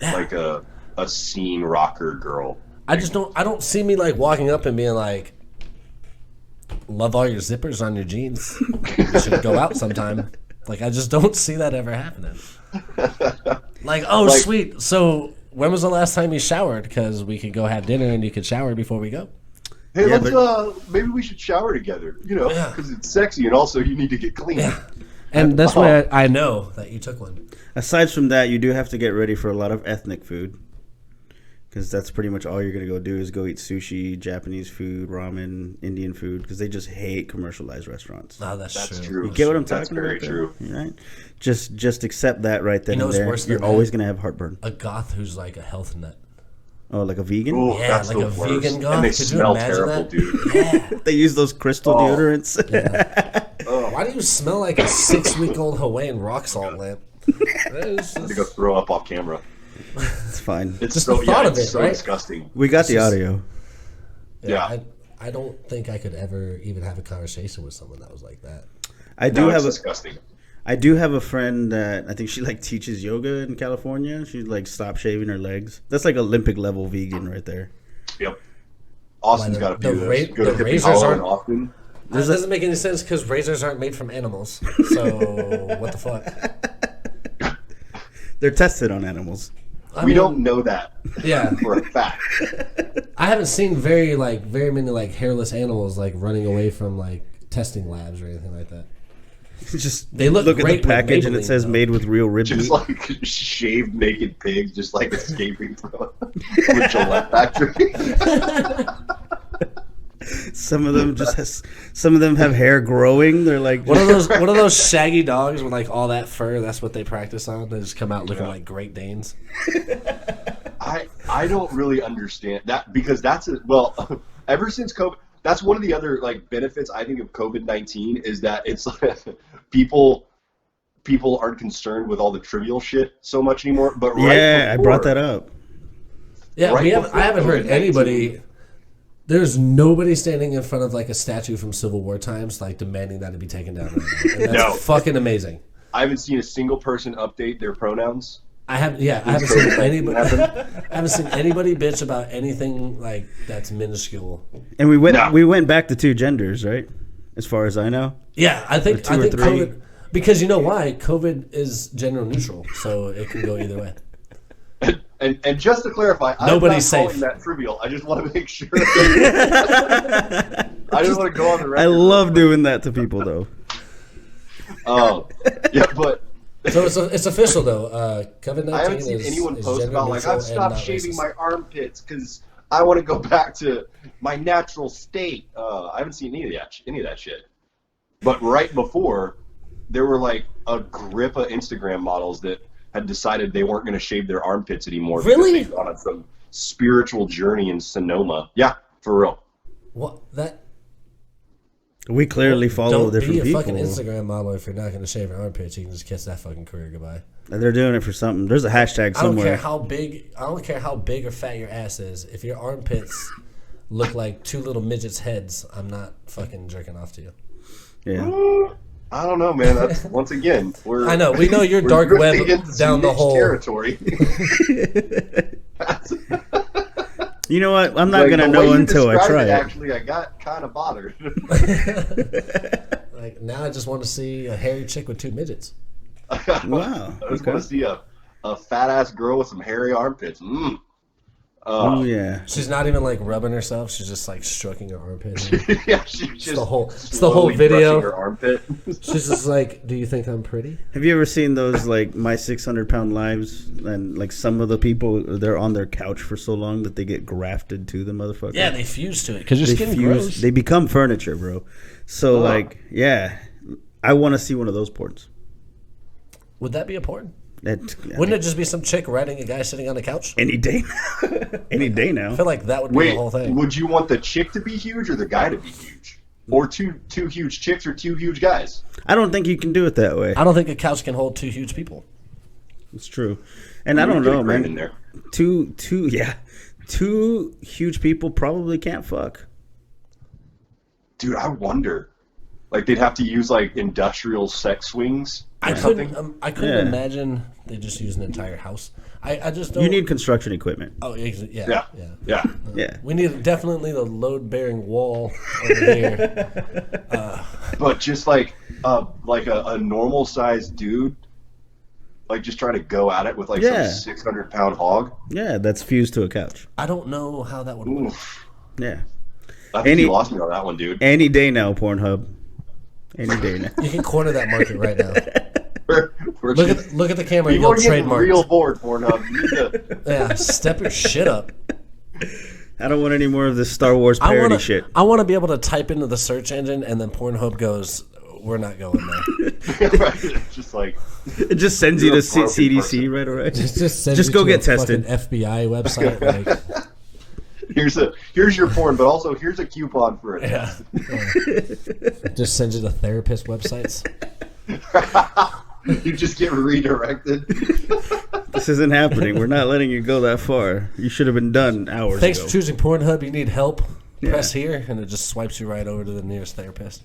like a scene rocker girl. I don't see me like walking up and being like, love all your zippers on your jeans. You should go out sometime. Like, I just don't see that ever happening. Like, oh, like, sweet. So when was the last time you showered? Because we could go have dinner and you could shower before we go. Hey, let's maybe we should shower together, because it's sexy and also you need to get clean. Yeah. And that's why I know that you took one. Aside from that, you do have to get ready for a lot of ethnic food. Because that's pretty much all you're going to go do is go eat sushi, Japanese food, ramen, Indian food, because they just hate commercialized restaurants. Oh, that's true. You get what I'm talking about? That's very true. Right? Just accept that right then and there. Worse you're always going to have heartburn. A goth who's like a health nut. Oh, like a vegan? Ooh, yeah, that's like the a worst. vegan goth. And they Could smell you imagine terrible, that? dude. Yeah. They use those crystal deodorants. Yeah. Why do you smell like a 6-week-old Hawaiian rock salt lamp? I have to go throw up off camera. It's fine. It's just so the thought of it's it, so right? disgusting. We got the audio. Yeah. I don't think I could ever even have a conversation with someone that was like that. It's disgusting. I do have a friend that I think she like teaches yoga in California. She like stopped shaving her legs. That's like Olympic level vegan right there. Yep. Austin's got a few of those. Go to Hippie razors Hollow aren't- in Austin. This doesn't make any sense because razors aren't made from animals. So what the fuck? They're tested on animals. We don't know that. Yeah. For a fact. I haven't seen very many like hairless animals like running away from like testing labs or anything like that. Just They look at the great with package and it Maybelline, said though. made with real rib Just meat. like shaved naked pigs, just like escaping from a Gillette factory. Some of them have hair growing. They're like What are those shaggy dogs with like all that fur? That's what they practice on. They just come out looking like Great Danes. I don't really understand that because ever since COVID, that's one of the other like benefits I think of COVID-19 is that it's like people aren't concerned with all the trivial shit so much anymore. But I brought that up. Yeah, Right I haven't heard COVID-19. anybody. There's nobody standing in front of like a statue from Civil War times like demanding that it be taken down. Right now. And that's fucking amazing. I haven't seen a single person update their pronouns. I haven't seen anybody. I haven't seen anybody bitch about anything like that's minuscule. And we went back to 2 genders, right? As far as I know. Yeah, I think 2 or 3. COVID, because you know why? COVID is gender neutral, so it can go either way. And just to clarify, Nobody's I'm not safe. calling that trivial. I just want to make sure. I just want to go on the record. I love doing that to people though. Oh, yeah, but So it's official though. COVID-19 I haven't seen anyone post about like I've stopped shaving my armpits because I want to go back to my natural state. I haven't seen any of that shit. But right before, there were like a grip of Instagram models that had decided they weren't going to shave their armpits anymore. Really? Because they'd gone on some spiritual journey in Sonoma. Yeah, for real. What that? We clearly follow Don't different be a people. fucking Instagram model if you're not going to shave your armpits. You can just kiss that fucking career goodbye. They're doing it for something. There's a hashtag I don't somewhere. care how big. I don't care how big or fat your ass is. If your armpits look like 2 little midgets' heads, I'm not fucking jerking off to you. Yeah. I don't know, man. That's, once again, I know. We know your dark web down the hole. Territory. You know what? I'm not gonna know until I try it. Actually, I got kind of bothered. Like now, I just want to see a hairy chick with 2 midgets. Wow. I just want to see a fat ass girl with some hairy armpits. Oh yeah. She's not even like rubbing herself. She's just like stroking her armpit. Yeah, she's just the whole slowly video. brushing her armpit. She's just like, "Do you think I'm pretty?" Have you ever seen those like My 600-Pound Lives and like some of the people they're on their couch for so long that they get grafted to the motherfucker? Yeah, they fuse to it because your They skin fuse. grows. They become furniture, bro. So like, yeah, I want to see one of those porns. Would that be a porn? Wouldn't Wouldn't it just be some chick riding a guy sitting on the couch? any day? Any day now. I feel like that would be Wait, the whole thing. would you want the chick to be huge or the guy to be huge? Or two huge chicks or 2 huge guys? I don't think you can do it that way. I don't think a couch can hold 2 huge people. It's true. And I don't know, man. In there. Two huge people probably can't fuck. Dude, I wonder. Like they'd have to use like industrial sex swings. I couldn't imagine they just use an entire house. I just don't. You need construction equipment. Oh, yeah. Yeah. We need definitely the load-bearing wall over here. But just like a normal sized dude, like just trying to go at it with like some 600-pound hog. Yeah, that's fused to a couch. I don't know how that would work. Yeah. I think you lost me on that one, dude. Any day now, Pornhub. Any day now. You can corner that market right now. We're Look at the camera. People You go trademark. Real bored, Pornhub. You need to... Yeah, step your shit up. I don't want any more of this Star Wars parody shit. I want to be able to type into the search engine and then Pornhub goes, "We're not going there." Right. Just like it just sends you to CDC right away. Just go get tested. FBI website. Like, here's your porn, but also here's a coupon for it. Yeah. Just sends you to therapist websites. You just get redirected. This isn't happening. We're not letting you go that far. You should have been done hours Thanks ago. for choosing Pornhub. You need help? Press here, and it just swipes you right over to the nearest therapist.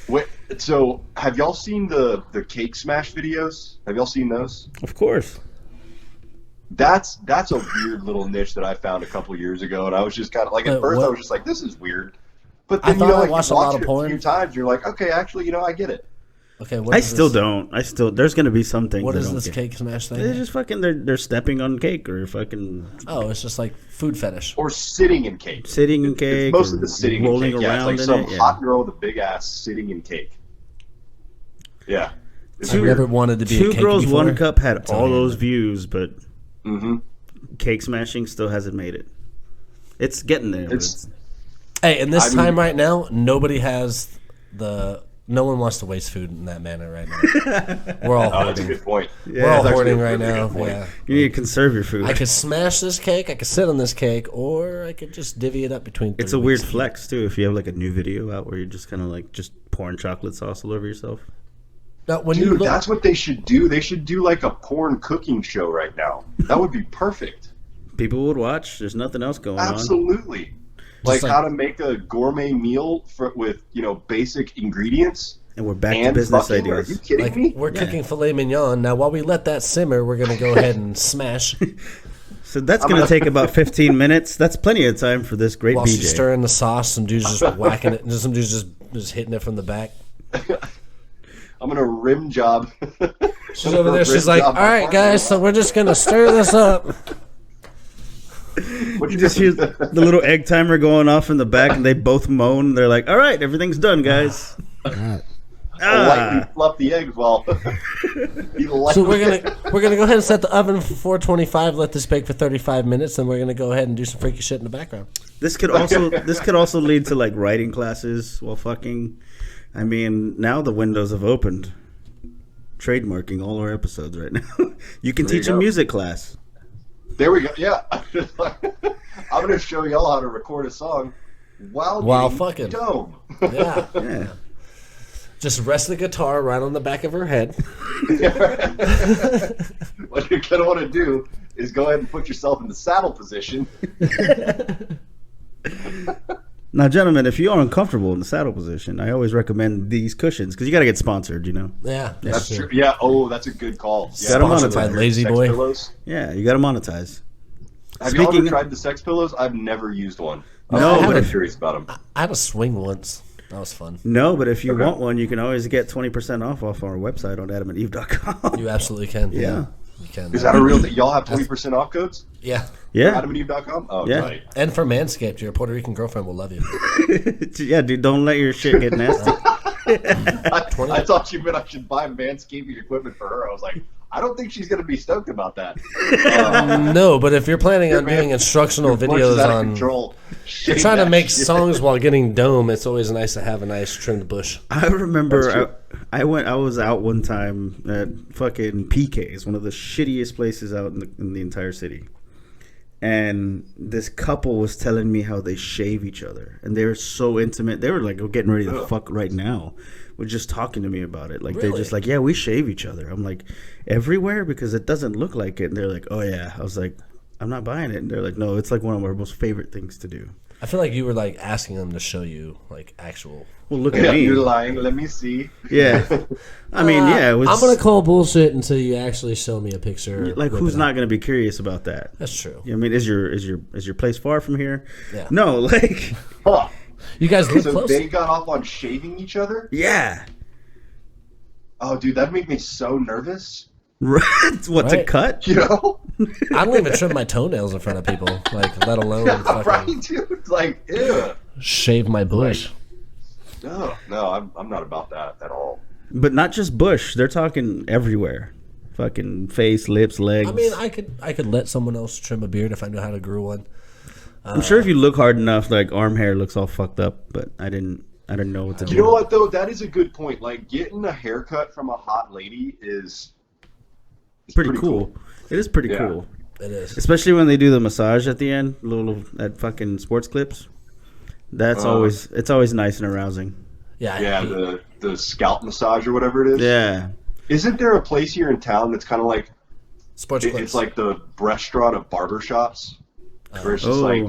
Wait, so have y'all seen the cake smash videos? Have y'all seen those? Of course. That's a weird little niche that I found a couple years ago, and I was just kind of like at first I was just like, this is weird, but then I watched a lot of porn. A few times, you're like, okay, actually, I get it. Okay, I still don't. There's gonna be some things. What is this cake smash thing? They're just fucking. They're stepping on cake or fucking. Oh, it's just like food fetish or sitting in cake. Sitting in cake. It's most of the sitting rolling in cake. around It's like in some hot girl with a big ass sitting in cake. Yeah. I've never wanted to be Two a cake Girls, before. One Cup had all those views, but mm-hmm. cake smashing still hasn't made it. It's getting there. Hey, in this time right now, nobody has no one wants to waste food in that manner right now. We're all hoarding. That's a good point. Yeah, we're all hoarding right now. Yeah. You need to conserve your food. I could smash this cake, I could sit on this cake, or I could just divvy it up between 3 It's a weird flex, too, if you have like a new video out where you're just kind of like just pouring chocolate sauce all over yourself. Now, when Dude, that's what they should do. They should do like a porn cooking show right now. That would be perfect. People would watch. There's nothing else going on. Absolutely. Like how to make a gourmet meal with basic ingredients. And we're back to business ideas. Are you kidding me? We're cooking filet mignon. Now, while we let that simmer, we're going to go ahead and smash. So that's going to take about 15 minutes. That's plenty of time for this great While BJ. she's stirring the sauce, some dude's just whacking it. Some dude's just hitting it from the back. I'm going to rim job. She's over there. She's like, all right, guys, so we're just going to stir this up. You just hear the little egg timer going off in the back, and they both moan. They're like, all right, everything's done, guys. Lightly fluff the eggs while so we're gonna go ahead and set the oven for 425. Let this bake for 35 minutes, and we're gonna go ahead and do some freaky shit in the background. This could also lead to like writing classes while fucking. I mean, now the windows have opened. Trademarking all our episodes right now. You can teach a music class. There we go. Yeah, I'm gonna show y'all how to record a song while fucking dome. Yeah. Just rest the guitar right on the back of her head. What you're going to want to do is go ahead and put yourself in the saddle position. Now, gentlemen, if you are uncomfortable in the saddle position, I always recommend these cushions because you got to get sponsored, Yeah. That's true. Yeah, that's a good call. Yeah. Sponsored by Lazy Boy. Pillows. Yeah, you got to monetize. Have you ever tried the sex pillows? I've never used one. I'm curious about them. I had a swing once. That was fun. No, but if you want one, you can always get 20% off our website on adamandeve.com. You absolutely can. Yeah. You can. Is that a real thing? Y'all have 20% off codes? Yeah. Yeah. adamandeve.com? Oh, yeah. Right. And for Manscaped, your Puerto Rican girlfriend will love you. Yeah, dude, don't let your shit get nasty. I thought you meant I should buy Manscaping equipment for her. I was like, I don't think she's going to be stoked about that. No, but if you're planning on doing instructional videos on... You're trying to make songs while getting dome, it's always nice to have a nice trimmed bush. I remember I was out one time at fucking PK's, one of the shittiest places out in the entire city. And this couple was telling me how they shave each other. And they were so intimate. They were like, we're getting ready to fuck right now. We're just talking to me about it. Like, They're just like, yeah, we shave each other. I'm like, everywhere? Because it doesn't look like it. And they're like, oh, yeah. I was like, I'm not buying it. And they're like, no, it's like one of our most favorite things to do. I feel like you were like asking them to show you like actual. Well, look at me. You're lying. Let me see. Yeah. I mean, yeah. It was, I'm gonna call bullshit until you actually show me a picture. like, who's not gonna be curious about that? That's true. I mean, is your place far from here? Yeah. No, like, Huh. You guys live So close. they got off on shaving each other? yeah. Oh, dude, that'd make me so nervous. Right. What, to Right. cut? You know? I don't even trim my toenails in front of people, like let alone fucking Right, dude? It's like, ew. shave my bush. No, I'm not about that at all. But not just bush. They're talking everywhere. Fucking face, lips, legs. I mean, I could let someone else trim a beard if I knew how to grow one. I'm sure if you look hard enough, like arm hair looks all fucked up. But I didn't know what to do. You know what, though? That is a good point. Like, getting a haircut from a hot lady is Pretty cool. It is pretty Yeah. cool. It is. Especially when they do the massage at the end, little at fucking sports clips. That's always nice and arousing. Yeah. Yeah, the scalp massage or whatever it is. Yeah. Isn't there a place here in town that's kind of like Sports clips. it's like the restaurant of barbershops, where it's just like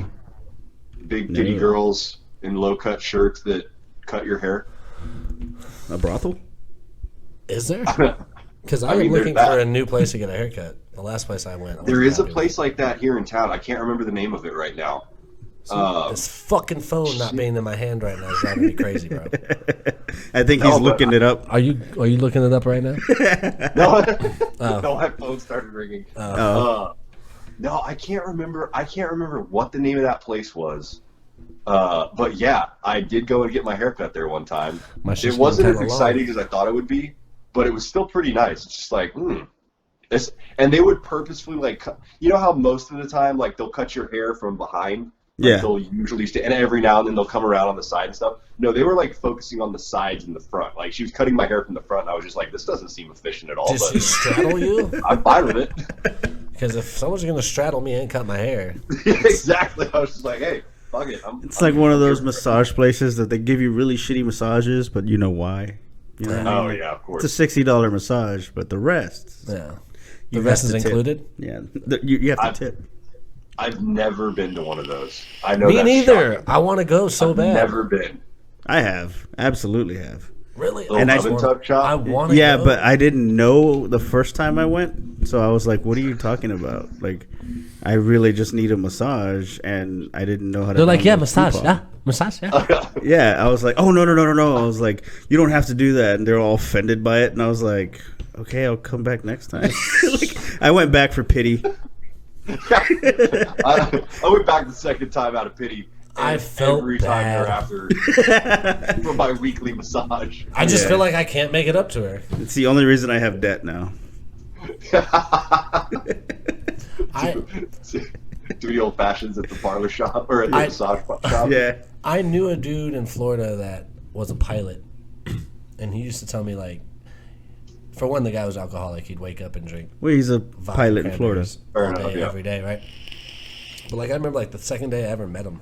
big titty No. girls in low cut shirts that cut your hair. A brothel? Is there? Because I I'm mean, looking there's for that. a new place to get a haircut. The last place I went, There is a place like that here in town. I can't remember the name of it right now. This fucking phone not being in my hand right now is driving me crazy, bro. I think he's No, but looking it up. Are you looking it up right now? No, no, my phone started ringing. Oh. No, I can't remember. I can't remember what the name of that place was. But yeah, I did go and get my haircut there one time. My It shit's wasn't as getting kinda exciting as I thought it would be, but it was still pretty nice. It's just like, and they would purposefully like, you know how most of the time like they'll cut your hair from behind. Like, Yeah. they'll usually stay, and every now and then they'll come around on the side and stuff. No, they were like focusing on the sides and the front. Like she was cutting my hair from the front, and I was just like, this doesn't seem efficient at all. Did she But straddle you? I'm fine with it. Because if someone's gonna straddle me and cut my hair, Exactly. I was just like, hey, fuck it. It's like one of those massage places that they give you really shitty massages, but you know why. You know what I Oh mean? yeah, of course. It's a $60 massage, but the rest, yeah, you the rest have is to tip. included. Yeah, you have to tip. I've never been to one of those. I know Me that's neither. shocking. I want to go so I've bad. never been. I have, absolutely have. Really? Little And I- oven tub shop. I want to. Yeah, go. but I didn't know the first time I went, so I was like, "What are you talking about?" Like, I really just need a massage, and I didn't know how to. They're like, download yeah, massage, Coupon. yeah, massage, yeah. Yeah, I was like, "Oh no!" I was like, "You don't have to do that," and they're all offended by it, and I was like, "Okay, I'll come back next time." Like, I went back for pity. I went back the second time out of pity. I and felt every bad. time thereafter for my weekly massage. I just Yeah. feel like I can't make it up to her. It's the only reason I have debt now. I Do the old fashions at the parlor shop or at the massage shop. Yeah, I knew a dude in Florida that was a pilot, and he used to tell me like, for one, the guy was alcoholic. He'd wake up and drink well, he's a vodka pilot in Florida. cranberries Fair all enough, day, yeah. every day, right? But like I remember, like the second day I ever met him,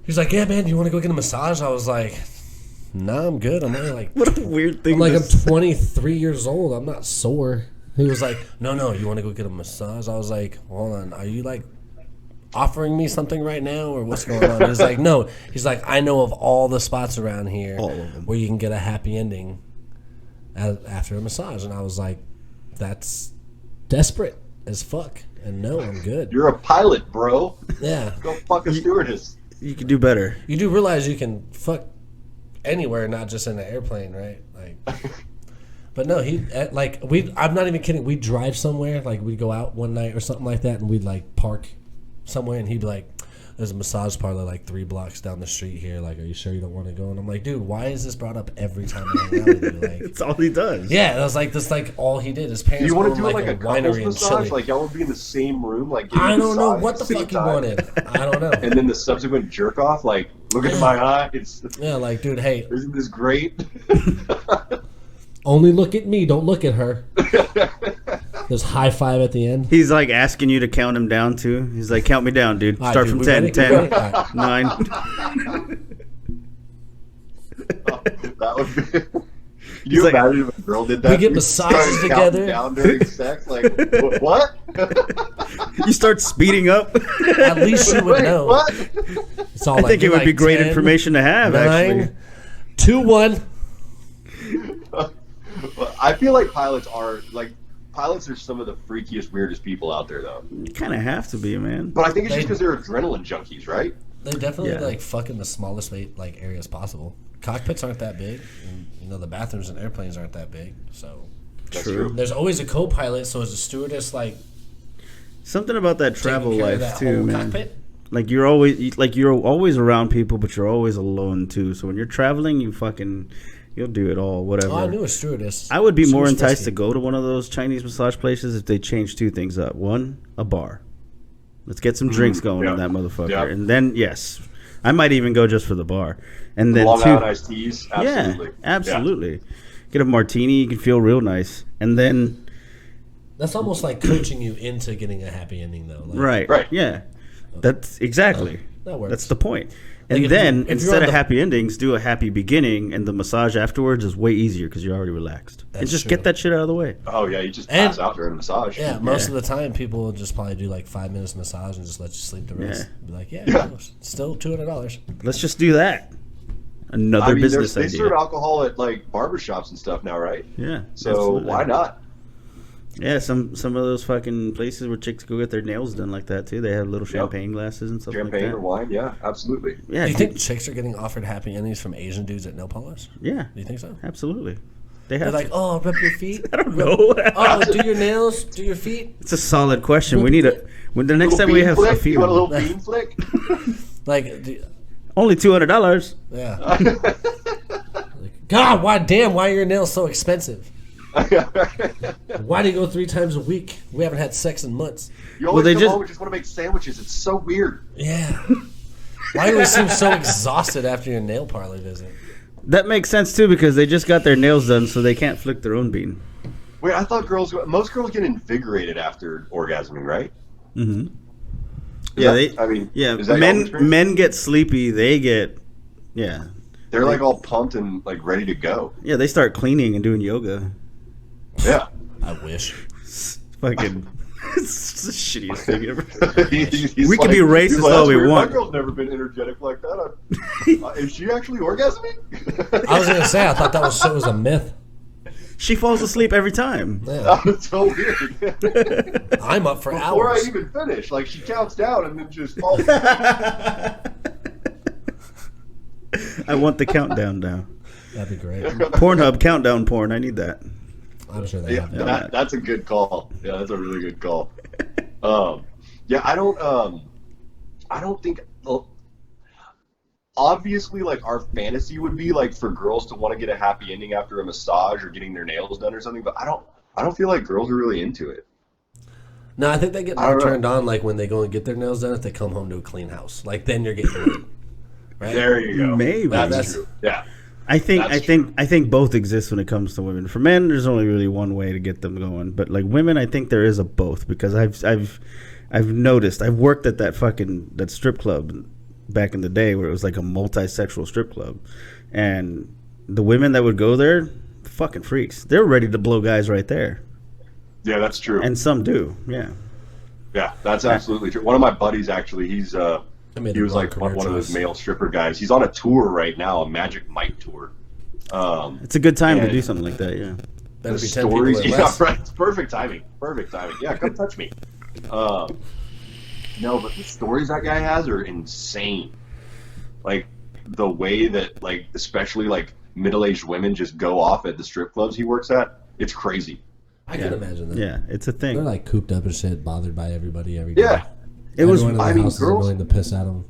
he's like, "Yeah, man, do you want to go get a massage?" I was like, "Nah, I'm good. I'm only like, What a weird thing. I'm like, to I'm 23 years old. I'm not sore." He was like, "No, you want to go get a massage?" I was like, "Hold on, are you like offering me something right now, or what's going on?" He's like, "No." He's like, "I know of all the spots around here All of them. where you can get a happy ending after a massage." And I was like, "That's desperate as fuck." And no, I'm good. You're a pilot, bro. Yeah, Go fuck a stewardess. You could do better. you do realize you can fuck anywhere, not just in an airplane, right? Like, but no, I'm not even kidding. We'd drive somewhere, like we'd go out one night or something like that, and we'd like park somewhere, and he'd be like, "There's a massage parlor like 3 blocks down the street here. Like, are you sure you don't want to go?" And I'm like, "Dude, why is this brought up every time I hang out with you?" Like, That's all he does. yeah, that was like this, like all he did. His parents You want owned, to do it like a couples winery in massage? Chile. Like y'all would be in the same room, like getting I don't know massaged what at the same fuck you time? wanted. I don't know. And then the subsequent jerk off, like, look at my eyes. Yeah, like, dude, hey, Isn't this great? only look at me, don't look at her. There's high five at the end. He's like asking you to count him down too. He's like, "Count me down, dude. All right, Start dude, from we 10, ready? 10, We ready? All right. 9. That would be. Can you imagine if a girl did that? We get massages together. Down during sex, like what? You start speeding up. At least you would know. What? It's all I think it would be great information to have. 9, Actually, 2, 1. I feel like pilots are some of the freakiest, weirdest people out there, though. you kind of have to be, man. But I think it's just because they're adrenaline junkies, right? They definitely Yeah. like fucking the smallest areas possible. Cockpits aren't that big, and, the bathrooms in airplanes aren't that big. So That's True. there's always a co-pilot. So as a stewardess, Something about that travel taking care of life that too, whole man. cockpit. Like you're always around people, but you're always alone too. So when you're traveling, you'll do it all, whatever. Oh, I knew a stewardess. I would be She more was enticed frisky. to go to one of those Chinese massage places if they changed two things up. One, a bar. Let's get some drinks going yeah. in that motherfucker. Yeah. And then, yes, I might even go just for the bar. And then Long two, Island iced teas, absolutely. yeah, absolutely. Get a martini, you can feel real nice. And then, That's almost like coaching you into getting a happy ending, though. Like, right, yeah. That's exactly. That works. That's the point. Like And if then, you- if you're instead on of the- happy endings, do a happy beginning, and the massage afterwards is way easier because you're already relaxed. And That's just true. get that shit out of the way. Oh yeah, you just And- pass out during a massage. Yeah, most Yeah. of the time people will just probably do like 5 minutes massage and just let you sleep the rest. Yeah. Be like, Yeah. no, still $200. Let's just do that. Another I mean, business they idea. serve alcohol at like barbershops and stuff now, right? Yeah. So absolutely. why not? Yeah, some of those fucking places where chicks go get their nails done like that too. They have little champagne glasses and stuff Champagne like that. or wine? Yeah, absolutely. Yeah, Do you think chicks are getting offered happy endings from Asian dudes at nail parlors? Yeah, Do you think so? absolutely. They They're have. like, oh, rub your feet. I don't know. Oh, do your nails, do your feet. It's a solid question. We need a. When the next Little time we bean have flick? a female, You want a little bean flick? Like, only $200. yeah. God, why are your nails so expensive? Why do you go 3 times a week? We haven't had sex in months. You always they come just- home and just want to make sandwiches. It's so weird. Yeah. Why do you seem so exhausted after your nail parlor visit? That makes sense too because they just got their nails done, so they can't flick their own bean. Wait, I thought most girls get invigorated after orgasming, right? Mm-hmm. Is Yeah, that- is that y'all's experience? men get sleepy. They get, yeah, They're like all pumped and like ready to go. yeah. They start cleaning and doing yoga. Yeah. I wish. It's fucking, it's the shittiest thing ever. He's We can be racist he's all "That's we weird. want." My girl's never been energetic like that. Is she actually orgasming? I was gonna say I thought that was a myth. She falls asleep every time. Yeah. That was so weird. I'm up for Before hours. I even finish, like she counts down and then just falls. I want the countdown now. That'd be great. Pornhub countdown porn. I need that. I'm sure they Yeah, have that. that's a good call. Yeah, that's a really good call. Yeah, I don't think. Well, obviously, like our fantasy would be like for girls to want to get a happy ending after a massage or getting their nails done or something. But I don't feel like girls are really into it. No, I think they get I don't more know. turned on like when they go and get their nails done if they come home to a clean house. Like then you're getting laid. Right? There you go. Maybe. That's true. Yeah. I think That's I think both exist when it comes to women. For men, there's only really one way to get them going. But like women, I think there is a both because I've noticed. I've worked at that strip club back in the day where it was like a multi-sexual strip club, and the women that would go there, fucking freaks. They're ready to blow guys right there, Yeah, that's true. and some do. Yeah. Yeah, that's absolutely true. One of my buddies actually, he was like one of those male stripper guys. He's on a tour right now, a Magic Mike tour. It's a good time to And- do something like that. Yeah. Better The be 10 people stories, or yeah, less. right. It's perfect timing. Perfect timing. Yeah, come touch me. No, but the stories that guy has are insane. Like the way that, like, especially like middle-aged women just go off at the strip clubs he works at. It's crazy. I can imagine that. Yeah, it's a thing. They're like cooped up and shit, bothered by everybody every day. Yeah, It was. Everyone in I the mean, house is girls- annoying to piss at them.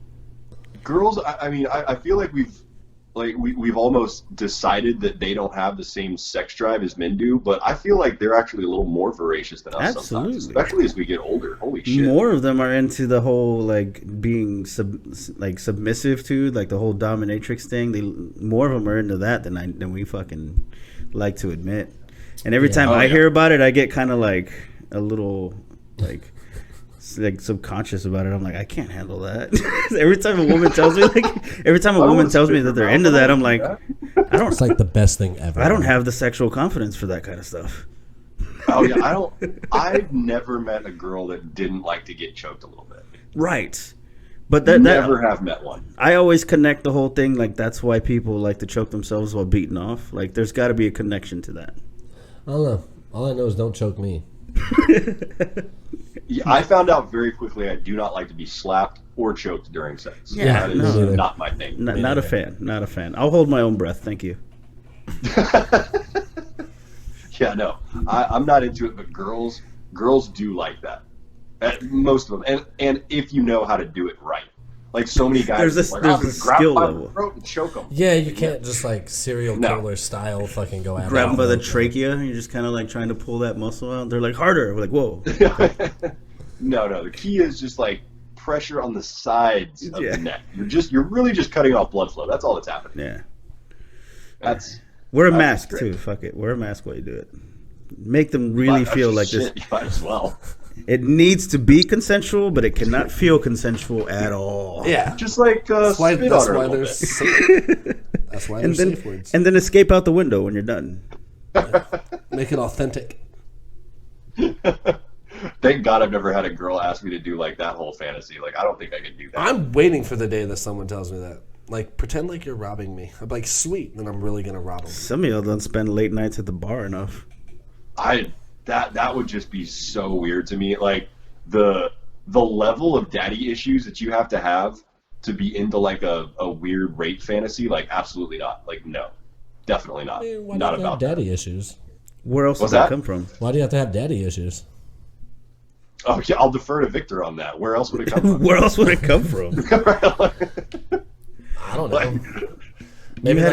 girls. I feel like we've almost decided that they don't have the same sex drive as men do, but I feel like they're actually a little more voracious than us Absolutely. sometimes, especially as we get older. Holy shit! More of them are into the whole like being submissive to like the whole dominatrix thing. More of them are into that than we fucking like to admit. And every time I hear about it, I get kind of like a little like subconscious about it. I'm like, I can't handle that. Every time a woman tells me that they're into that, I'm like, It's like the best thing ever. I don't have the sexual confidence for that kind of stuff. Oh yeah, I've never met a girl that didn't like to get choked a little bit. Right. But that Never have met one. I always connect the whole thing, like that's why people like to choke themselves while beating off. Like there's got to be a connection to that. I don't know. All I know is don't choke me. Yeah, I found out very quickly I do not like to be slapped or choked during sex. Yeah, that is no. not my thing. Not a fan. Not a fan. I'll hold my own breath. Thank you. Yeah, no, I'm not into it. But girls do like that. Most of them, and if you know how to do it right, like so many guys, there's a grab skill by level. the throat and choke them. Yeah, you can't just like serial killer style fucking go after. Grab them by the trachea, and you're just kind of like trying to pull that muscle out. They're like harder. We're like, whoa. No. The key is just like pressure on the sides of the neck. You're really just cutting off blood flow. That's all that's happening. Yeah. Wear a mask too. Fuck it. Wear a mask while you do it. Make them really feel like this. You might as well. It needs to be consensual, but it cannot feel consensual at all. Yeah, just like that's why there's safe words. And then escape out the window when you're done. Make it authentic. Thank God I've never had a girl ask me to do like that whole fantasy. Like I don't think I could do that. I'm waiting for the day that someone tells me that. Like, pretend like you're robbing me. I'm like, sweet, then I'm really gonna rob them. Some of y'all don't spend late nights at the bar enough. That would just be so weird to me. Like the level of daddy issues that you have to be into like a weird rape fantasy. Like absolutely not. Like no, definitely not. I mean, why Not do you have about that. daddy issues? Where else What's does that that come from? Why do you have to have daddy issues? Oh yeah, I'll defer to Victor on that. Where else would it come from? Where else would it come from? I don't know. Maybe you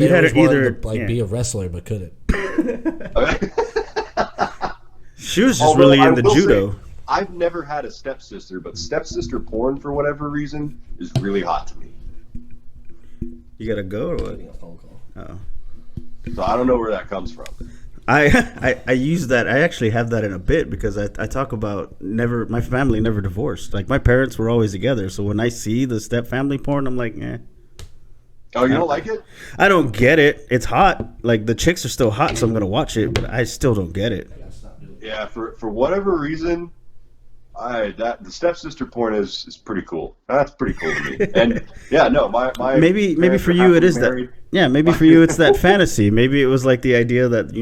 had it either be a wrestler but couldn't. She was just really into judo. Say, I've never had a stepsister, but stepsister porn for whatever reason is really hot to me. You gotta go or what? A phone call. Oh. So I don't know where that comes from. I use that. I actually have that in a bit because I talk about my family never divorced. Like my parents were always together. So when I see the step family porn, I'm like, eh. Oh, you don't like it? I don't get it. It's hot. Like the chicks are still hot, so I'm gonna watch it, but I still don't get it. Yeah, for whatever reason, the stepsister porn is pretty cool. That's pretty cool to me. And yeah, no, my maybe for you it is married. That. Yeah, maybe for you it's that fantasy. Maybe it was like the idea that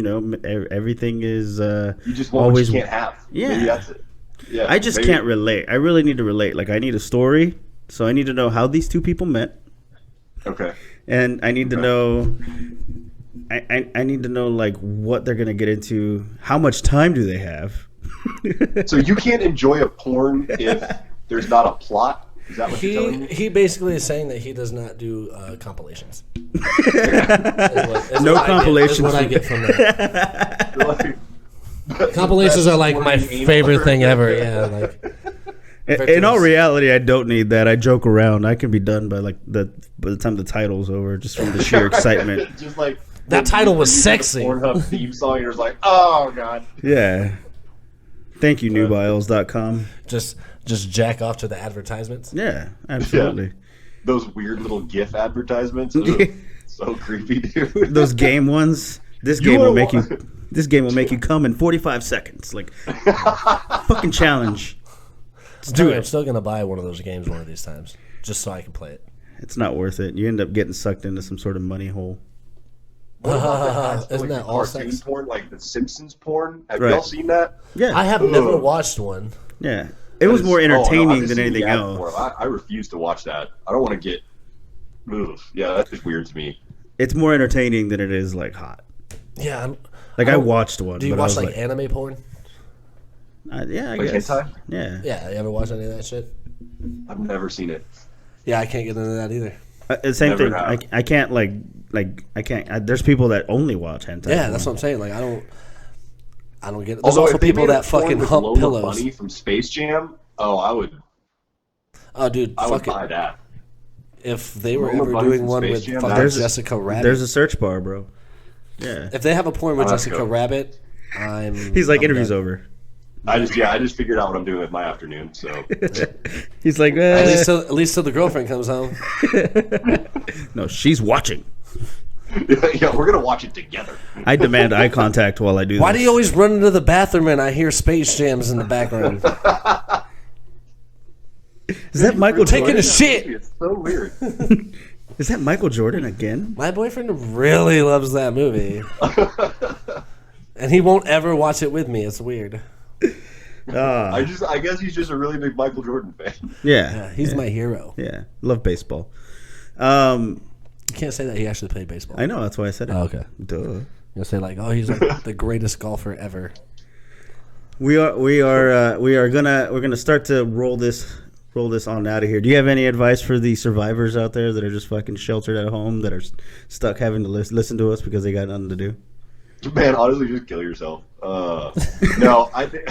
everything is you just want always what you can't have. Yeah, maybe that's it. Yeah, I just can't relate. I really need to relate. Like I need a story, so I need to know how these two people met. Okay. And I need to know. I need to know like what they're gonna get into. How much time do they have? So you can't enjoy a porn if there's not a plot. Is that what you're telling me? He basically is saying that he does not do compilations. No compilations. That's what I get from that. Compilations are like my favorite thing ever. Yeah, like. In all reality, I don't need that. I joke around. I can be done by the time the title's over, just from the sheer excitement. Just like that title was sexy. Pornhub theme song. You're just like, oh god. Yeah. Thank you, newbiles.com. Just jack off to the advertisements. Yeah, absolutely. Yeah. Those weird little GIF advertisements. So creepy, dude. Those game ones. This game will make you come in 45 seconds. Like fucking challenge. I'm still gonna buy one of those games one of these times, just so I can play it. It's not worth it. You end up getting sucked into some sort of money hole. Isn't that all cartoon sex porn, like the Simpsons porn? Have y'all seen that? Yeah, I have never watched one. Yeah, it was more entertaining than anything else. I refuse to watch that. I don't want to get. Ugh. Yeah, that's just weird to me. It's more entertaining than it is like hot. Yeah, I watched one. Do you watch like anime porn? Yeah, I like guess. hentai? Yeah. You ever watch any of that shit? I've never seen it. Yeah, I can't get into that either. Same thing. I can't I can't. There's people that only watch hentai. Yeah, that's what I'm saying. Like I don't get it. There's also people that fucking hump Lola pillows. Bunny from Space Jam. Oh, I would. Oh, dude, I would buy that. If they were Lola ever Bunny doing from one Space with Jam, fucking Jessica Rabbit, There's a search bar, bro. Yeah. If they have a porn with let's Jessica go. Rabbit, He's like, interview's over. I just figured out what I'm doing with my afternoon. So He's like, at least till the girlfriend comes home. no, she's watching. Yeah, we're gonna watch it together. I demand eye contact while I do. Why this. do you always run into the bathroom and I hear Space Jams in the background? Is that Michael taking Jordan? a shit. It's so weird. Is that Michael Jordan again? My boyfriend really loves that movie. And he won't ever watch it with me. It's weird. I guess he's just a really big Michael Jordan fan. Yeah, He's my hero. Yeah, love baseball. You can't say that he actually played baseball. I know, that's why I said it. Oh, okay. Duh. You'll say like, oh, he's like the greatest golfer ever. We're gonna start to roll this on out of here. Do you have any advice for the survivors out there that are just fucking sheltered at home, that are stuck having to listen to us because they got nothing to do? Man, honestly, just kill yourself. No, I think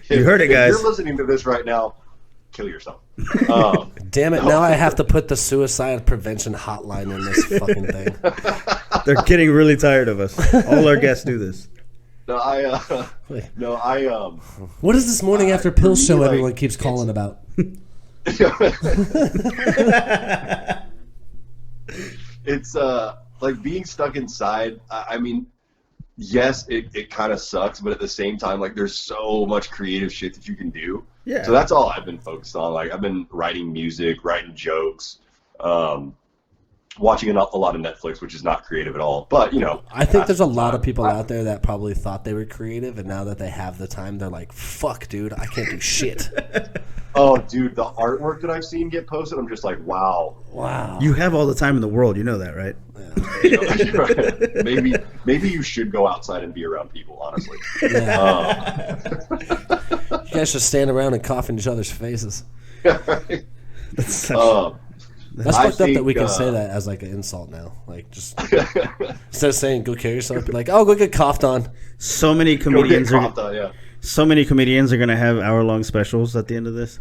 you heard it, guys. If you're listening to this right now, kill yourself. Damn it! Now I have to put the suicide prevention hotline in this fucking thing. They're getting really tired of us. All our guests do this. No, What is this morning after pill show like, everyone keeps calling about? It's like being stuck inside. I mean, yes, it kind of sucks, but at the same time, like there's so much creative shit that you can do. Yeah. So that's all I've been focused on. Like I've been writing music, writing jokes, watching a lot of Netflix, which is not creative at all. But I think there's a lot of people out there that probably thought they were creative, and now that they have the time, they're like, "Fuck, dude, I can't do shit." Oh, dude, the artwork that I've seen get posted, I'm just like, wow. You have all the time in the world. You know that, right? Maybe you should go outside and be around people, honestly. Yeah. You guys should stand around and cough in each other's faces. Right? That's fucked up that we can say that as like an insult now. Like just instead of saying "go kill yourself," be like, "Oh, go get coughed on." So many comedians are gonna have hour-long specials at the end of this.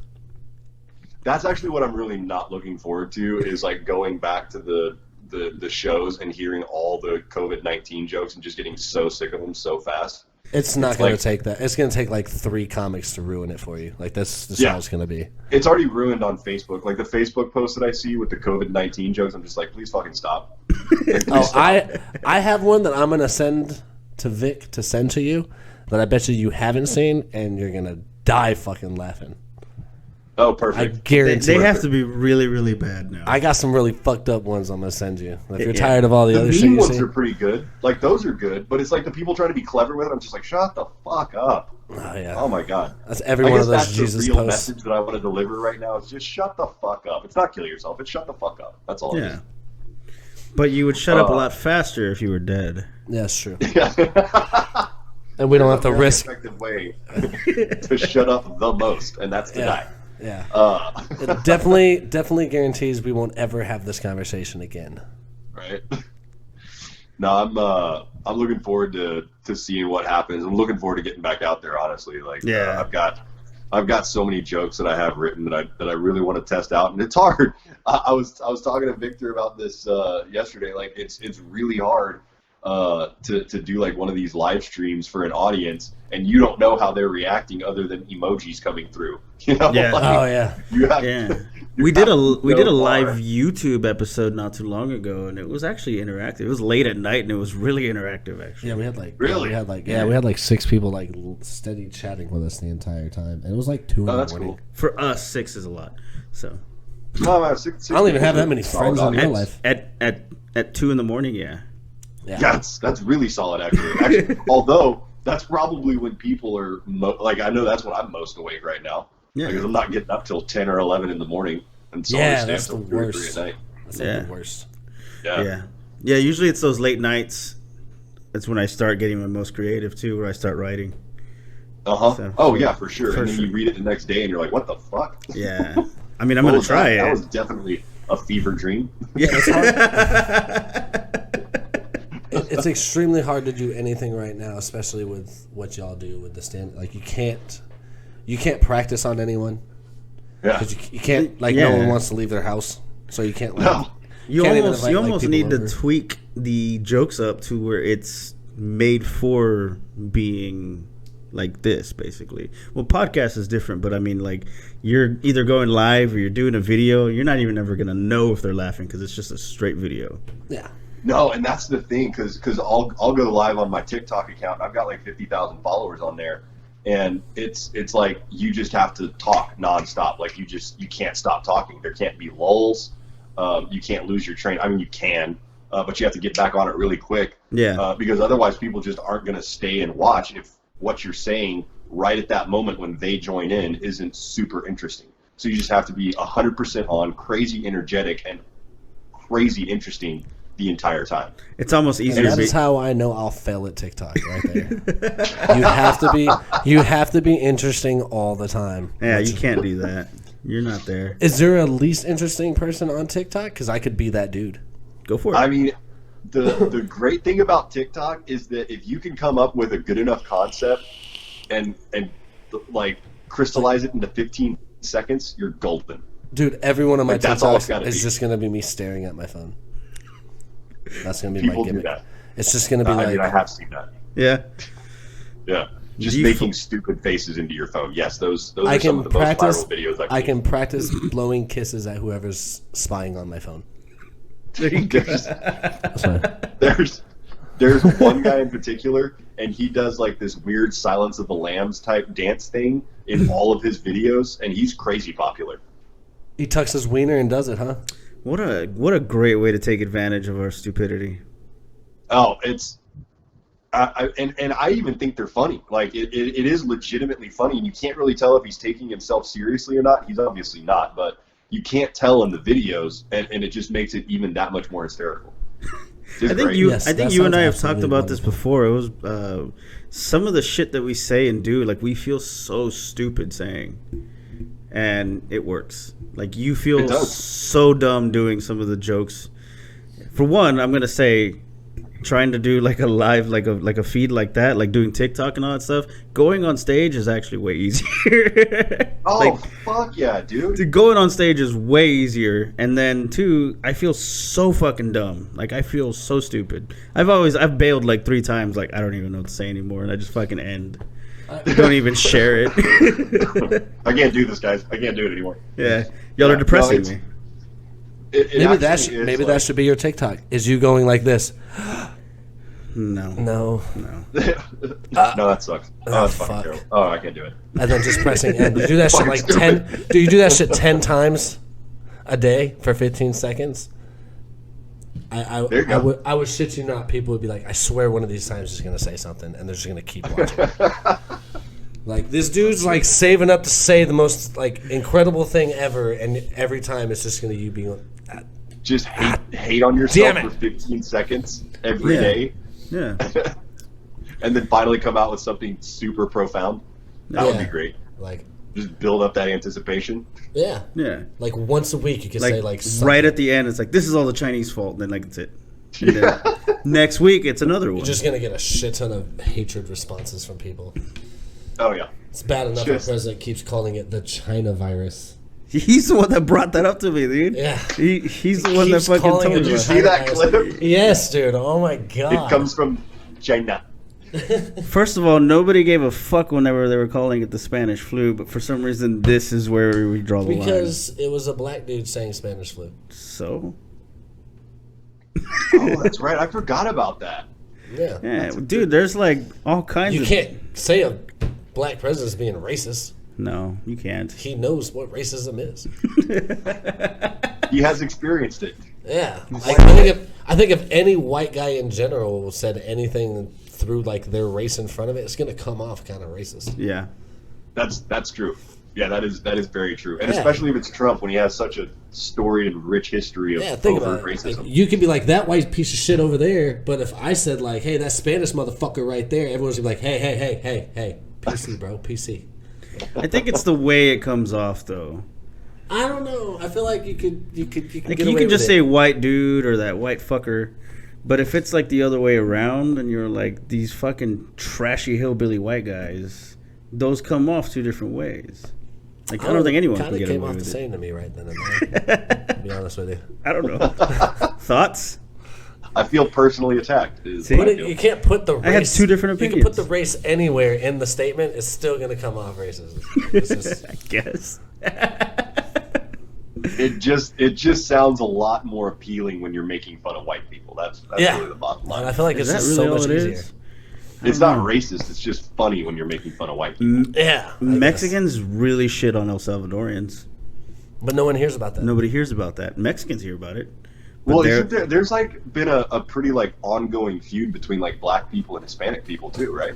That's actually what I'm really not looking forward to, is like going back to the shows and hearing all the COVID-19 jokes and just getting so sick of them so fast. It's not going to take that. It's going to take like 3 comics to ruin it for you. Like that's just how it's going to be. It's already ruined on Facebook. Like the Facebook post that I see with the COVID-19 jokes, I'm just like, please fucking stop. I have one that I'm going to send to Vic to send to you that I bet you haven't seen, and you're going to die fucking laughing. Oh, perfect. I guarantee they have to be really, really bad now. I got some really fucked up ones I'm going to send you. If you're tired of all the other shit you ones see. are pretty good. Like, those are good, but it's like the people trying to be clever with it. I'm just like, shut the fuck up. Oh, yeah. Oh, my God. That's every one of those that's Jesus the real posts. message that I want to deliver right now is just shut the fuck up. It's not kill yourself. It's shut the fuck up. That's all it is. But you would shut up a lot faster if you were dead. Yeah, that's true. And we don't have to risk. Effective way to shut up the most, and that's to die. Yeah. It definitely guarantees we won't ever have this conversation again. Right. No, I'm looking forward to seeing what happens. I'm looking forward to getting back out there. Honestly, like I've got so many jokes that I have written that I really want to test out, and it's hard. I was talking to Victor about this yesterday. Like it's really hard to do like one of these live streams for an audience, and you don't know how they're reacting other than emojis coming through. Yeah. Oh yeah. You have, we did a live YouTube episode not too long ago, and it was actually interactive. It was late at night, and it was really interactive. Actually, yeah, we had like really, we had like 6 people like steady chatting with us the entire time, and it was like 2 in the morning. Cool. For us, 6 is a lot. So six I don't even have that many friends in real life. At 2 in the morning, yeah. That's really solid, actually. Although that's probably when people are like, I know that's when I'm most awake right now. Yeah, because I'm not getting up till 10 or 11 in the morning, and so that's the worst. 2 or 3 at night. That's like the worst. Yeah. Usually it's those late nights. That's when I start getting my most creative too, where I start writing. Oh yeah, for sure. And then you read it the next day, and you're like, what the fuck? Yeah. I mean, I'm gonna try it. That was definitely a fever dream. Yeah, it's hard. It's extremely hard to do anything right now, especially with what y'all do with the stand. Like you can't practice on anyone. Yeah. Because you can't no one wants to leave their house, so you can't. No. You almost need to tweak the jokes up to where it's made for being like this, basically. Well, podcast is different, but I mean, like, you're either going live or you're doing a video. You're not even ever gonna know if they're laughing because it's just a straight video. Yeah. No, and that's the thing, because I'll go live on my TikTok account. I've got like 50,000 followers on there, and it's like you just have to talk nonstop. Like you can't stop talking. There can't be lulls. You can't lose your train. I mean, you can, but you have to get back on it really quick. Yeah. Because otherwise, people just aren't going to stay and watch if what you're saying right at that moment when they join in isn't super interesting. So you just have to be 100% on, crazy energetic, and crazy interesting the entire time. It's almost easier. And that is how I know I'll fail at TikTok right there. You have to be interesting all the time. Yeah, you can't do that. You're not there. Is there a least interesting person on TikTok? Because I could be that dude. Go for it. I mean, the great thing about TikTok is that if you can come up with a good enough concept and like crystallize it into 15 seconds, you're golden. Dude, every one of my TikToks is be. just going to be me staring at my phone. That's going to be People my do gimmick. that. It's just going to be I like... mean, I have seen that. Yeah. Yeah. Just making stupid faces into your phone. Yes, those I are some of the most viral videos I can practice blowing kisses at whoever's spying on my phone. There's one guy in particular, and he does like this weird Silence of the Lambs type dance thing in all of his videos, and he's crazy popular. He tucks his wiener and does it, huh? What a great way to take advantage of our stupidity. Oh, it's and I even think they're funny. Like it is legitimately funny, and you can't really tell if he's taking himself seriously or not. He's obviously not, but you can't tell in the videos, and it just makes it even that much more hysterical. I think you and I have talked about this before. It was some of the shit that we say and do, like we feel so stupid saying, and it works. Like you feel so dumb doing some of the jokes. For one, I'm gonna say, trying to do like a live, like a feed like that, like doing TikTok and all that stuff. Going on stage is actually way easier. Oh, fuck yeah, dude! Going on stage is way easier, and then two, I feel so fucking dumb. Like I feel so stupid. I've bailed like 3 times. Like I don't even know what to say anymore, and I just fucking end. Don't even share it. I can't do this, guys. I can't do it anymore. Yeah, y'all are depressing me. Maybe that should be your TikTok. Is you going like this? No. No, that sucks. Oh, that's fucking terrible. Oh, I can't do it. And then just pressing end. You do that shit like 10. Do you do that shit 10 times a day for 15 seconds? I would shit you not. People would be like, I swear one of these times he's gonna say something, and they're just gonna keep watching. Like this dude's like saving up to say the most like incredible thing ever, and every time it's just gonna you being just hate on yourself for 15 seconds every day. Yeah. And then finally come out with something super profound. That would be great. Like just build up that anticipation. Yeah. Like once a week you can say like something. Right at the end it's like this is all the Chinese fault, then like that's it. And then next week it's another one. You're just gonna get a shit ton of hatred responses from people. Oh yeah. It's bad enough the president keeps calling it the China virus. He's the one that brought that up to me, dude. Yeah. He's the one that fucking told me. Did you see that clip? Yes, dude. Oh my god. It comes from China. First of all, nobody gave a fuck whenever they were calling it the Spanish flu, but for some reason this is where we draw the line. Because it was a black dude saying Spanish flu. So? Oh, that's right. I forgot about that. Yeah. Dude, there's like all kinds of... You can't say a black president's being racist. No, you can't. He knows what racism is. He has experienced it. Yeah. I think if any white guy in general said anything through like their race in front of it, it's going to come off kind of racist. Yeah. That's true. Yeah, that is very true. And especially if it's Trump when he has such a storied and rich history of overt racism. Like, you could be like, that white piece of shit over there, but if I said like, hey, that Spanish motherfucker right there, everyone's gonna be like, hey, PC, bro, PC. I think it's the way it comes off, though. I don't know. I feel like you could like you can just say white dude or that white fucker, but if it's like the other way around and you're like these fucking trashy hillbilly white guys, those come off 2 different ways. Like I don't think anyone can get away with it. Kind of came off the same to me right then and there. To be honest with you, I don't know. Thoughts? I feel personally attacked. You can't put the race. I had 2 different opinions. You can put the race anywhere in the statement. It's still going to come off racist. I guess. It just sounds a lot more appealing when you're making fun of white people. That's really the bottom line. And I feel like it's just really so all much it easier. is? It's not racist. It's just funny when you're making fun of white people. Yeah. Mexicans really shit on El Salvadorians. But no one hears about that. Nobody hears about that. Mexicans hear about it. But Well, there's like been a pretty like ongoing feud between like black people and Hispanic people too, right?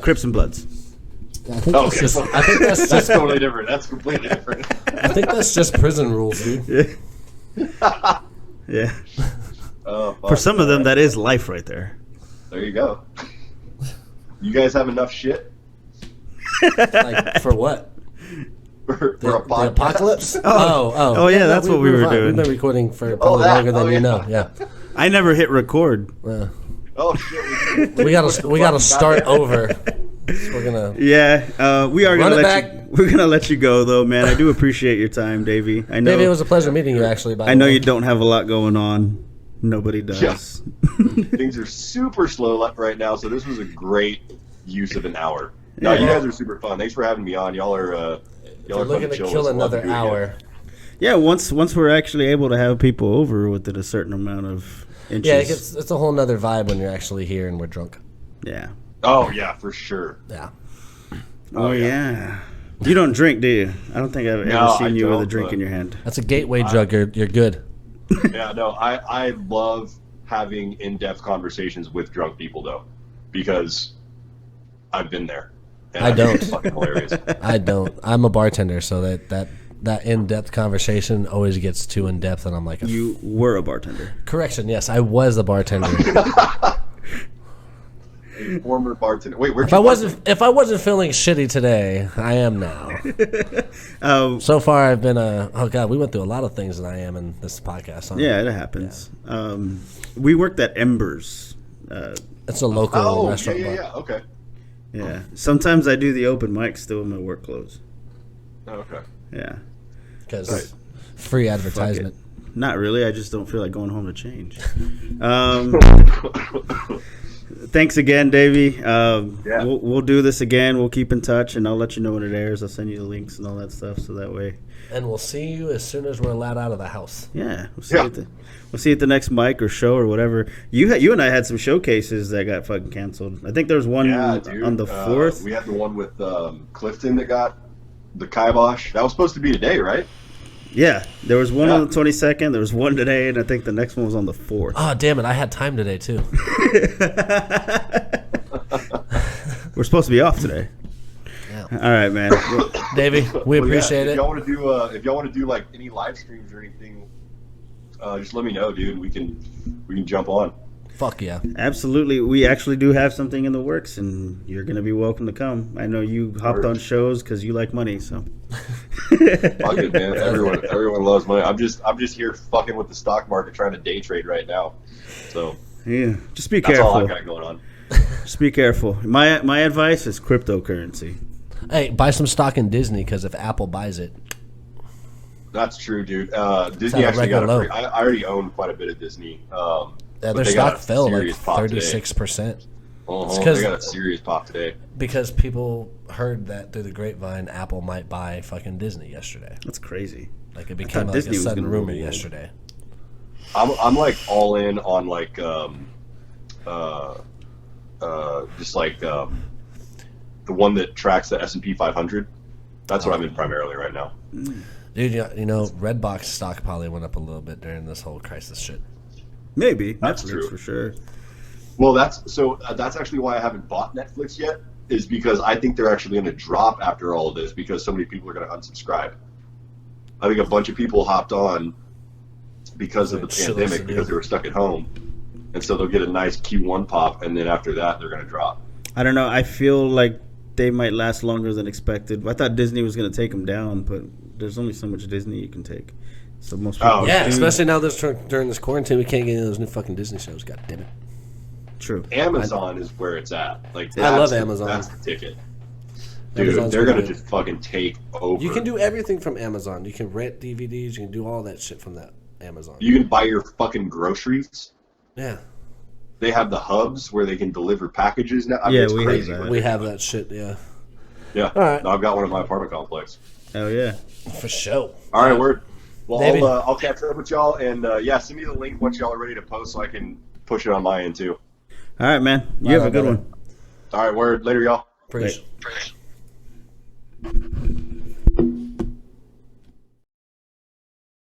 Crips and Bloods. I think that's just, I think that's That's just totally different. That's completely different. I think that's just prison rules, dude. Yeah. Oh, fuck. For some of them, that is life right there. There you go. You guys have enough shit Like for what? for a The podcast? apocalypse? Oh, yeah, that's what we were doing. We've been recording for probably that. longer than Oh, you yeah. know. Yeah. I never hit record. Oh shit! We gotta start over. So we're gonna. Yeah, we are Run gonna it let back. you. We're gonna let you go though, man. I do appreciate your time, Davey. I know. Maybe it was a pleasure meeting you. Actually, by I the know way. you don't have a lot going on. Nobody does. Yeah. Things are super slow right now, so this was a great use of an hour. No, you guys are super fun. Thanks for having me on. Y'all are We're fun looking to chill kill with. Love to another do it again. hour. Yeah, once we're actually able to have people over within a certain amount of inches. Yeah, it's a whole nother vibe when you're actually here and we're drunk. Yeah. Oh yeah, for sure. Yeah. Oh yeah. You don't drink, do you? I don't think I've ever No, seen I you with a don't, drink but- in your hand. That's a gateway drug. You're good. Yeah, no, I love having in-depth conversations with drunk people though, because I've been there. And I think don't. It's fucking hilarious. I don't. I'm a bartender, so that in-depth conversation always gets too in-depth, and I'm like, You were a bartender. correction, yes, I was a bartender. A former bartender. Wait, where'd If you I wasn't feeling shitty today, I am now. So far, I've been oh god, we went through a lot of things that I am in this podcast. Huh? Yeah, it happens. We worked at Embers. It's a local Oh, restaurant. bar. yeah. Okay. Yeah. Sometimes I do the open mic still in my work clothes. Oh, okay. Yeah. Because free advertisement. Not really. I just don't feel like going home to change. Thanks again, Davey. We'll do this again. We'll keep in touch, and I'll let you know when it airs. I'll send you the links and all that stuff, so that way. And we'll see you as soon as we're allowed out of the house. Yeah, we'll see you at the next mic or show or whatever. You and I had some showcases that got fucking canceled. I think there was one dude. on the 4th. We had the one with Clifton that got the kibosh. That was supposed to be today, right? Yeah, there was one on the 22nd. There was one today, and I think the next one was on the 4th. Oh damn it! I had time today too. We're supposed to be off today. Yeah. All right, man. Davey, we appreciate If it. y'all want to do like any live streams or anything, just let me know, dude. We can jump on. Fuck yeah. Absolutely. We actually do have something in the works, and you're going to be welcome to come. I know you hopped on shows because you like money, so. Fuck it, man. Everyone loves money. I'm just here fucking with the stock market, trying to day trade right now. So Yeah, just be that's all careful. I've got going on. Just be careful. My advice is cryptocurrency. Hey, buy some stock in Disney because if Apple buys it, That's true, dude. at Disney a actually got record a low. free. I already own quite a bit of Disney. But their they got stock a fell like serious pop today. 36%. They got a serious pop today. Because people heard that through the grapevine, Apple might buy fucking Disney yesterday. That's crazy. Like it became like Disney a was sudden gonna rumor rule. yesterday. I'm like all in on like just like the one that tracks the S&P 500. That's what I'm in primarily right now. Dude, you know, Redbox stock probably went up a little bit during this whole crisis shit. Maybe. That's Netflix true. for sure. Well, that's actually why I haven't bought Netflix yet, is because I think they're actually going to drop after all of this because so many people are going to unsubscribe. I think a bunch of people hopped on because of the Shit, pandemic listen, because dude. they were stuck at home, and so they'll get a nice Q1 pop, and then after that they're going to drop. I don't know. I feel like they might last longer than expected. I thought Disney was going to take them down, but there's only so much Disney you can take. So most people. Oh, Yeah, dude. especially now during this quarantine, we can't get into those new fucking Disney shows. God damn it. True. Amazon is where it's at. Like I love that's Amazon. That's the ticket. Dude, Amazon's they're pretty going to good. just fucking take over. You can do everything from Amazon. You can rent DVDs. You can do all that shit from that Amazon. You can buy your fucking groceries. Yeah, They have the hubs where they can deliver packages now. I mean, Yeah, it's we have crazy. that. what we they have that shit. Yeah. Yeah, All right. I've got one in my apartment complex. Hell yeah. For sure. All right, word. Maybe. Well, I'll catch up with y'all, and send me the link once y'all are ready to post so I can push it on my end too. All right, man. You have a good one. All right, word. Later, y'all. Preach. Later.